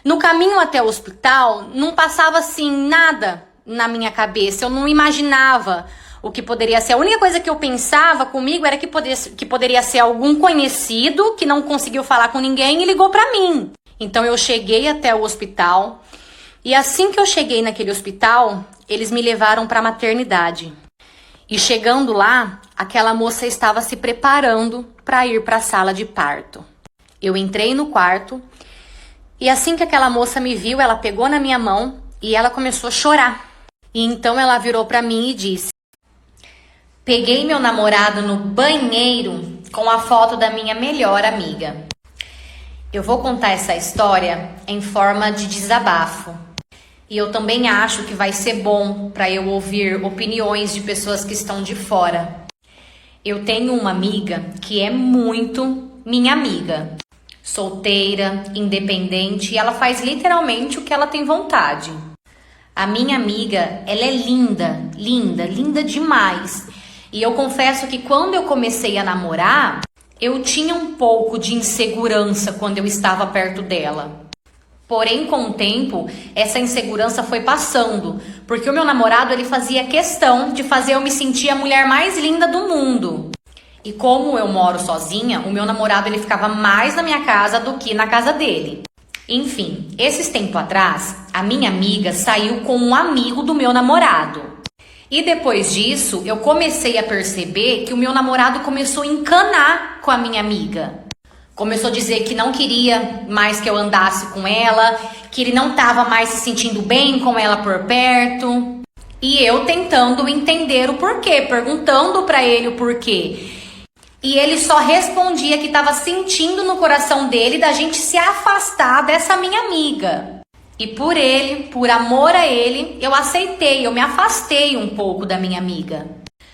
No caminho até o hospital, não passava assim nada na minha cabeça, eu não imaginava o que poderia ser. A única coisa que eu pensava comigo era que poderia ser algum conhecido que não conseguiu falar com ninguém e ligou para mim. Então eu cheguei até o hospital e assim que eu cheguei naquele hospital, eles me levaram para a maternidade. E chegando lá, aquela moça estava se preparando para ir para a sala de parto. Eu entrei no quarto e assim que aquela moça me viu, ela pegou na minha mão e ela começou a chorar. E então ela virou para mim e disse: peguei meu namorado no banheiro com a foto da minha melhor amiga. Eu vou contar essa história em forma de desabafo. E eu também acho que vai ser bom para eu ouvir opiniões de pessoas que estão de fora. Eu tenho uma amiga que é muito minha amiga. Solteira, independente, e ela faz literalmente o que ela tem vontade. A minha amiga, ela é linda, linda, linda demais. E eu confesso que quando eu comecei a namorar, eu tinha um pouco de insegurança quando eu estava perto dela. Porém, com o tempo, essa insegurança foi passando, porque o meu namorado, ele fazia questão de fazer eu me sentir a mulher mais linda do mundo. E como eu moro sozinha, o meu namorado, ele ficava mais na minha casa do que na casa dele. Enfim, esses tempos atrás, a minha amiga saiu com um amigo do meu namorado. E depois disso, eu comecei a perceber que o meu namorado começou a encanar com a minha amiga. Começou a dizer que não queria mais que eu andasse com ela, que ele não estava mais se sentindo bem com ela por perto. E eu tentando entender o porquê, perguntando para ele o porquê. E ele só respondia que estava sentindo no coração dele da gente se afastar dessa minha amiga. E por ele, por amor a ele, eu aceitei, eu me afastei um pouco da minha amiga.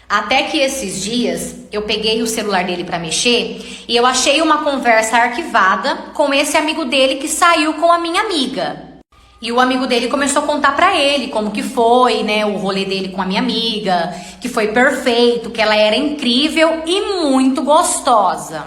Até que esses dias eu peguei o celular dele para mexer e eu achei uma conversa arquivada com esse amigo dele que saiu com a minha amiga. E o amigo dele começou a contar para ele como que foi, o rolê dele com a minha amiga, que foi perfeito, que ela era incrível e muito gostosa.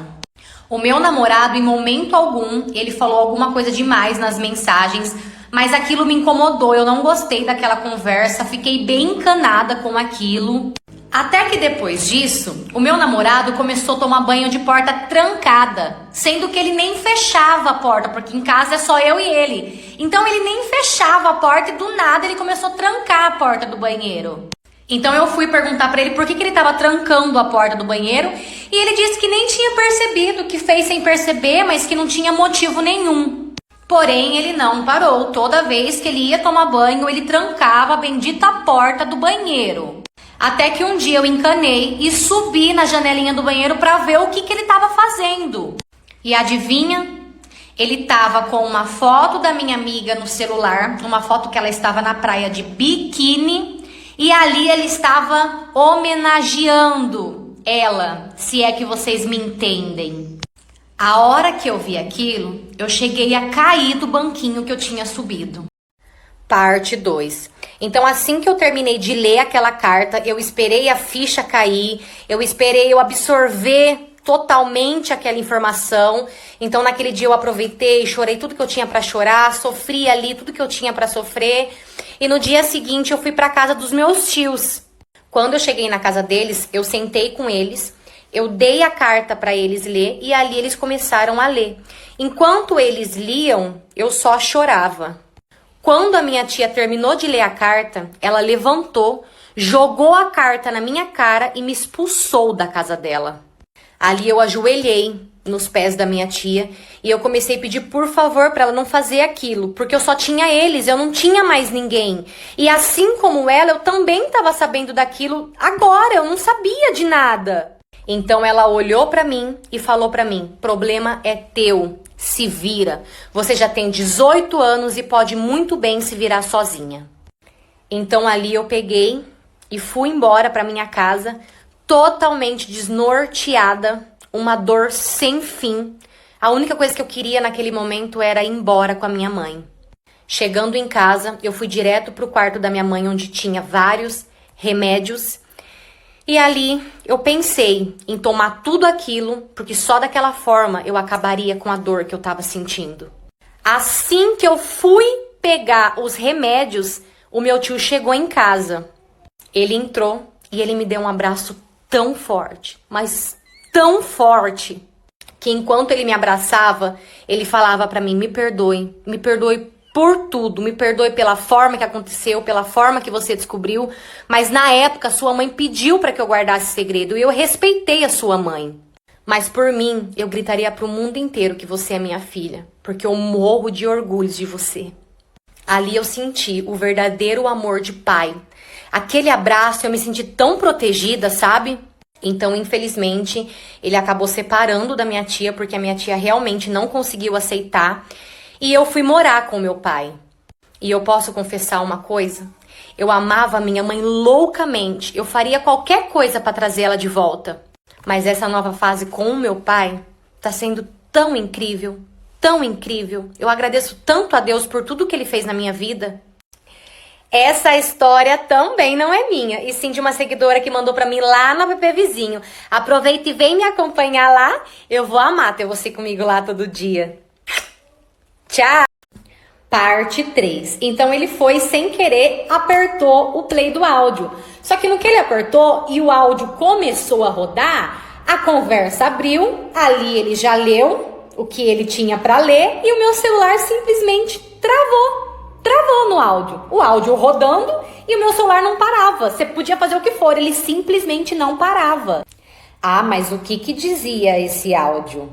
O meu namorado, em momento algum, ele falou alguma coisa demais nas mensagens, mas aquilo me incomodou, eu não gostei daquela conversa, fiquei bem encanada com aquilo. Até que depois disso, o meu namorado começou a tomar banho de porta trancada, sendo que ele nem fechava a porta, porque em casa é só eu e ele. Então ele nem fechava a porta e do nada ele começou a trancar a porta do banheiro. Então eu fui perguntar pra ele por que ele estava trancando a porta do banheiro e ele disse que nem tinha percebido, que fez sem perceber, mas que não tinha motivo nenhum. Porém, ele não parou. Toda vez que ele ia tomar banho, ele trancava a bendita porta do banheiro. Até que um dia eu encanei e subi na janelinha do banheiro para ver o que ele estava fazendo. E adivinha? Ele estava com uma foto da minha amiga no celular, uma foto que ela estava na praia de biquíni, e ali ele estava homenageando ela, se é que vocês me entendem. A hora que eu vi aquilo, eu cheguei a cair do banquinho que eu tinha subido. Parte 2. Então, assim que eu terminei de ler aquela carta, eu esperei a ficha cair, eu esperei eu absorver totalmente aquela informação. Então, naquele dia eu aproveitei, chorei tudo que eu tinha para chorar, sofri ali tudo que eu tinha para sofrer. E no dia seguinte eu fui para casa dos meus tios. Quando eu cheguei na casa deles, eu sentei com eles, eu dei a carta para eles ler e ali eles começaram a ler. Enquanto eles liam, eu só chorava. Quando a minha tia terminou de ler a carta, ela levantou, jogou a carta na minha cara e me expulsou da casa dela. Ali eu ajoelhei nos pés da minha tia e eu comecei a pedir por favor para ela não fazer aquilo, porque eu só tinha eles, eu não tinha mais ninguém. E assim como ela, eu também estava sabendo daquilo agora, eu não sabia de nada. Então ela olhou para mim e falou para mim: problema é teu, se vira. Você já tem 18 anos e pode muito bem se virar sozinha. Então ali eu peguei e fui embora para minha casa, totalmente desnorteada, uma dor sem fim. A única coisa que eu queria naquele momento era ir embora com a minha mãe. Chegando em casa, eu fui direto pro quarto da minha mãe, onde tinha vários remédios. E ali eu pensei em tomar tudo aquilo, porque só daquela forma eu acabaria com a dor que eu tava sentindo. Assim que eu fui pegar os remédios, o meu tio chegou em casa. Ele entrou e ele me deu um abraço tão forte, mas tão forte, que enquanto ele me abraçava, ele falava pra mim: me perdoe por tudo, me perdoe pela forma que aconteceu, pela forma que você descobriu, mas na época sua mãe pediu pra que eu guardasse segredo e eu respeitei a sua mãe. Mas por mim, eu gritaria pro mundo inteiro que você é minha filha, porque eu morro de orgulho de você. Ali eu senti o verdadeiro amor de pai. Aquele abraço, eu me senti tão protegida, sabe? Então, infelizmente, ele acabou separando da minha tia, porque a minha tia realmente não conseguiu aceitar. E eu fui morar com meu pai. E eu posso confessar uma coisa? Eu amava a minha mãe loucamente. Eu faria qualquer coisa para trazer ela de volta. Mas essa nova fase com o meu pai tá sendo tão incrível, tão incrível. Eu agradeço tanto a Deus por tudo que ele fez na minha vida. Essa história também não é minha, e sim de uma seguidora que mandou pra mim lá no app Vizinho. Aproveita e vem me acompanhar lá, eu vou amar ter você comigo lá todo dia. Tchau! Parte 3. Então ele foi sem querer, apertou o play do áudio. Só que no que ele apertou e o áudio começou a rodar, a conversa abriu, ali ele já leu o que ele tinha pra ler e o meu celular simplesmente travou. Travou no áudio. O áudio rodando e o meu celular não parava. Você podia fazer o que for, ele simplesmente não parava. Ah, mas o que dizia esse áudio?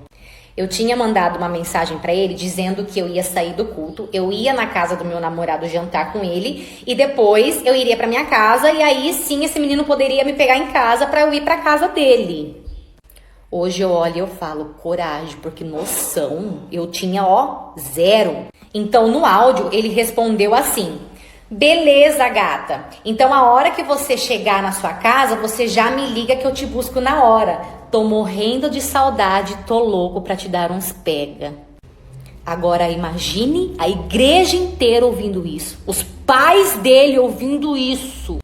Eu tinha mandado uma mensagem pra ele dizendo que eu ia sair do culto, eu ia na casa do meu namorado jantar com ele e depois eu iria pra minha casa e aí sim esse menino poderia me pegar em casa pra eu ir pra casa dele. Hoje eu olho e eu falo, coragem, porque noção eu tinha, zero. Então no áudio ele respondeu assim: beleza, gata, então a hora que você chegar na sua casa, você já me liga que eu te busco na hora. Tô morrendo de saudade, tô louco pra te dar uns pega. Agora imagine a igreja inteira ouvindo isso, os pais dele ouvindo isso.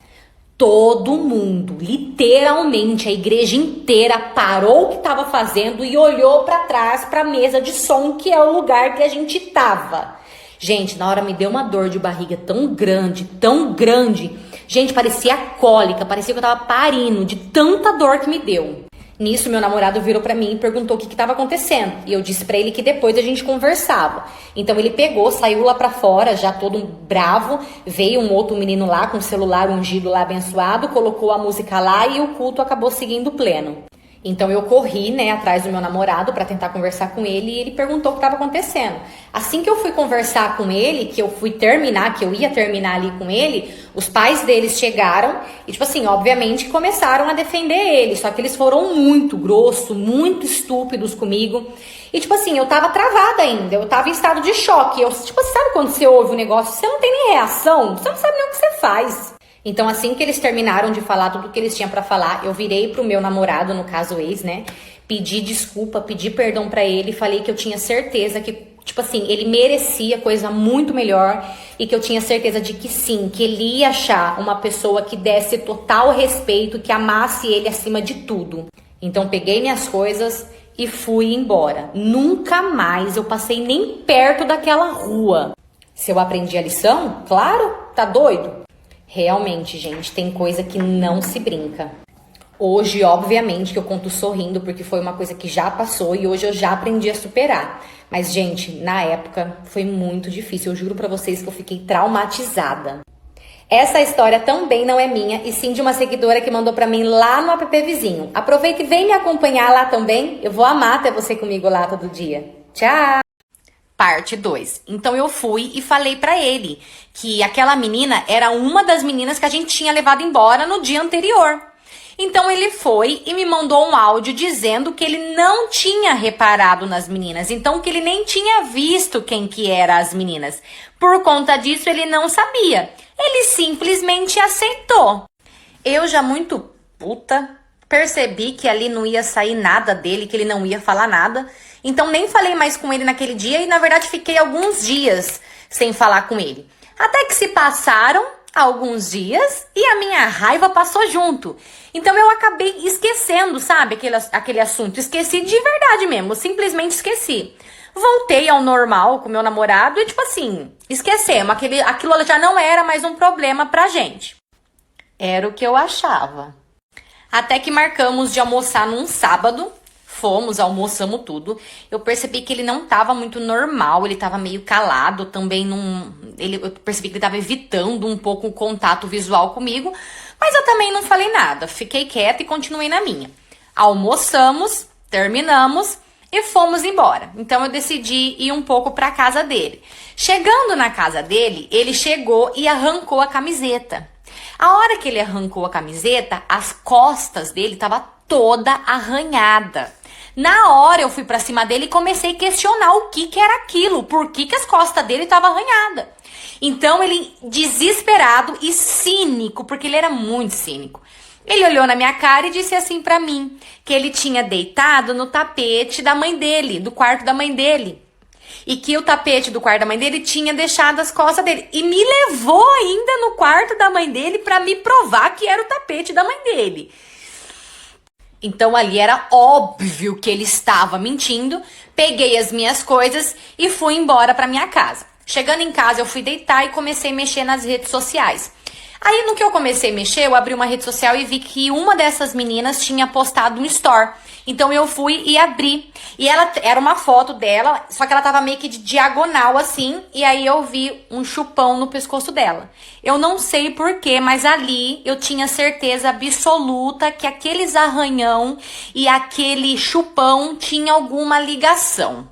Todo mundo, literalmente a igreja inteira parou o que estava fazendo e olhou para trás para a mesa de som, que é o lugar que a gente tava. Gente, na hora me deu uma dor de barriga tão grande, tão grande. Gente, parecia cólica, parecia que eu tava parindo de tanta dor que me deu. Nisso, meu namorado virou pra mim e perguntou o que estava acontecendo. E eu disse pra ele que depois a gente conversava. Então ele pegou, saiu lá pra fora, já todo bravo. Veio um outro menino lá com o celular ungido lá, abençoado. Colocou a música lá e o culto acabou seguindo pleno. Então eu corri, atrás do meu namorado pra tentar conversar com ele. E ele perguntou o que estava acontecendo. Assim que eu fui conversar com ele, que eu ia terminar ali com ele, os pais deles chegaram e, obviamente saram a defender ele. Só que eles foram muito grossos, muito estúpidos comigo. E, eu tava travada ainda, eu tava em estado de choque. Sabe quando você ouve um negócio, você não tem nem reação, você não sabe nem o que você faz. Então, assim que eles terminaram de falar tudo que eles tinham pra falar, eu virei pro meu namorado, no caso ex, pedi desculpa, pedi perdão pra ele, falei que eu tinha certeza que, ele merecia coisa muito melhor e que eu tinha certeza de que sim, que ele ia achar uma pessoa que desse total respeito, que amasse ele acima de tudo. Então, peguei minhas coisas e fui embora. Nunca mais eu passei nem perto daquela rua. Se eu aprendi a lição? Claro, tá doido? Realmente, gente, tem coisa que não se brinca. Hoje, obviamente, que eu conto sorrindo, porque foi uma coisa que já passou e hoje eu já aprendi a superar. Mas, gente, na época foi muito difícil. Eu juro pra vocês que eu fiquei traumatizada. Essa história também não é minha, e sim de uma seguidora que mandou pra mim lá no app vizinho. Aproveita e vem me acompanhar lá também. Eu vou amar ter você comigo lá todo dia. Tchau! Parte 2. Então eu fui e falei pra ele que aquela menina era uma das meninas que a gente tinha levado embora no dia anterior. Então ele foi e me mandou um áudio dizendo que ele não tinha reparado nas meninas, então que ele nem tinha visto quem que eram as meninas. Por conta disso ele não sabia. Ele simplesmente aceitou. Eu já muito puta, percebi que ali não ia sair nada dele, que ele não ia falar nada. Então nem falei mais com ele naquele dia e na verdade fiquei alguns dias sem falar com ele. Até que se passaram alguns dias e a minha raiva passou junto. Então eu acabei esquecendo, sabe, aquele assunto. Esqueci de verdade mesmo, simplesmente esqueci. Voltei ao normal com meu namorado e tipo assim, esquecemos. Aquilo já não era mais um problema pra gente. Era o que eu achava. Até que marcamos de almoçar num sábado. Fomos, almoçamos tudo. Eu percebi que ele não tava muito normal, ele tava meio calado, também eu percebi que ele tava evitando um pouco o contato visual comigo, mas eu também não falei nada, fiquei quieta e continuei na minha. Almoçamos, terminamos e fomos embora. Então eu decidi ir um pouco pra casa dele. Chegando na casa dele, ele chegou e arrancou a camiseta. A hora que ele arrancou a camiseta, as costas dele tava toda arranhada. Na hora eu fui pra cima dele e comecei a questionar o que era aquilo, por que as costas dele estavam arranhadas. Então ele, desesperado e cínico, porque ele era muito cínico, ele olhou na minha cara e disse assim pra mim, que ele tinha deitado no tapete da mãe dele, do quarto da mãe dele. E que o tapete do quarto da mãe dele tinha deixado as costas dele. E me levou ainda no quarto da mãe dele pra me provar que era o tapete da mãe dele. Então ali era óbvio que ele estava mentindo. Peguei as minhas coisas e fui embora pra minha casa. Chegando em casa eu fui deitar e comecei a mexer nas redes sociais. Aí no que eu comecei a mexer, eu abri uma rede social e vi que uma dessas meninas tinha postado um story. Então eu fui e abri. E ela era uma foto dela, só que ela tava meio que de diagonal assim. E aí eu vi um chupão no pescoço dela. Eu não sei porquê, mas ali eu tinha certeza absoluta que aqueles arranhão e aquele chupão tinha alguma ligação.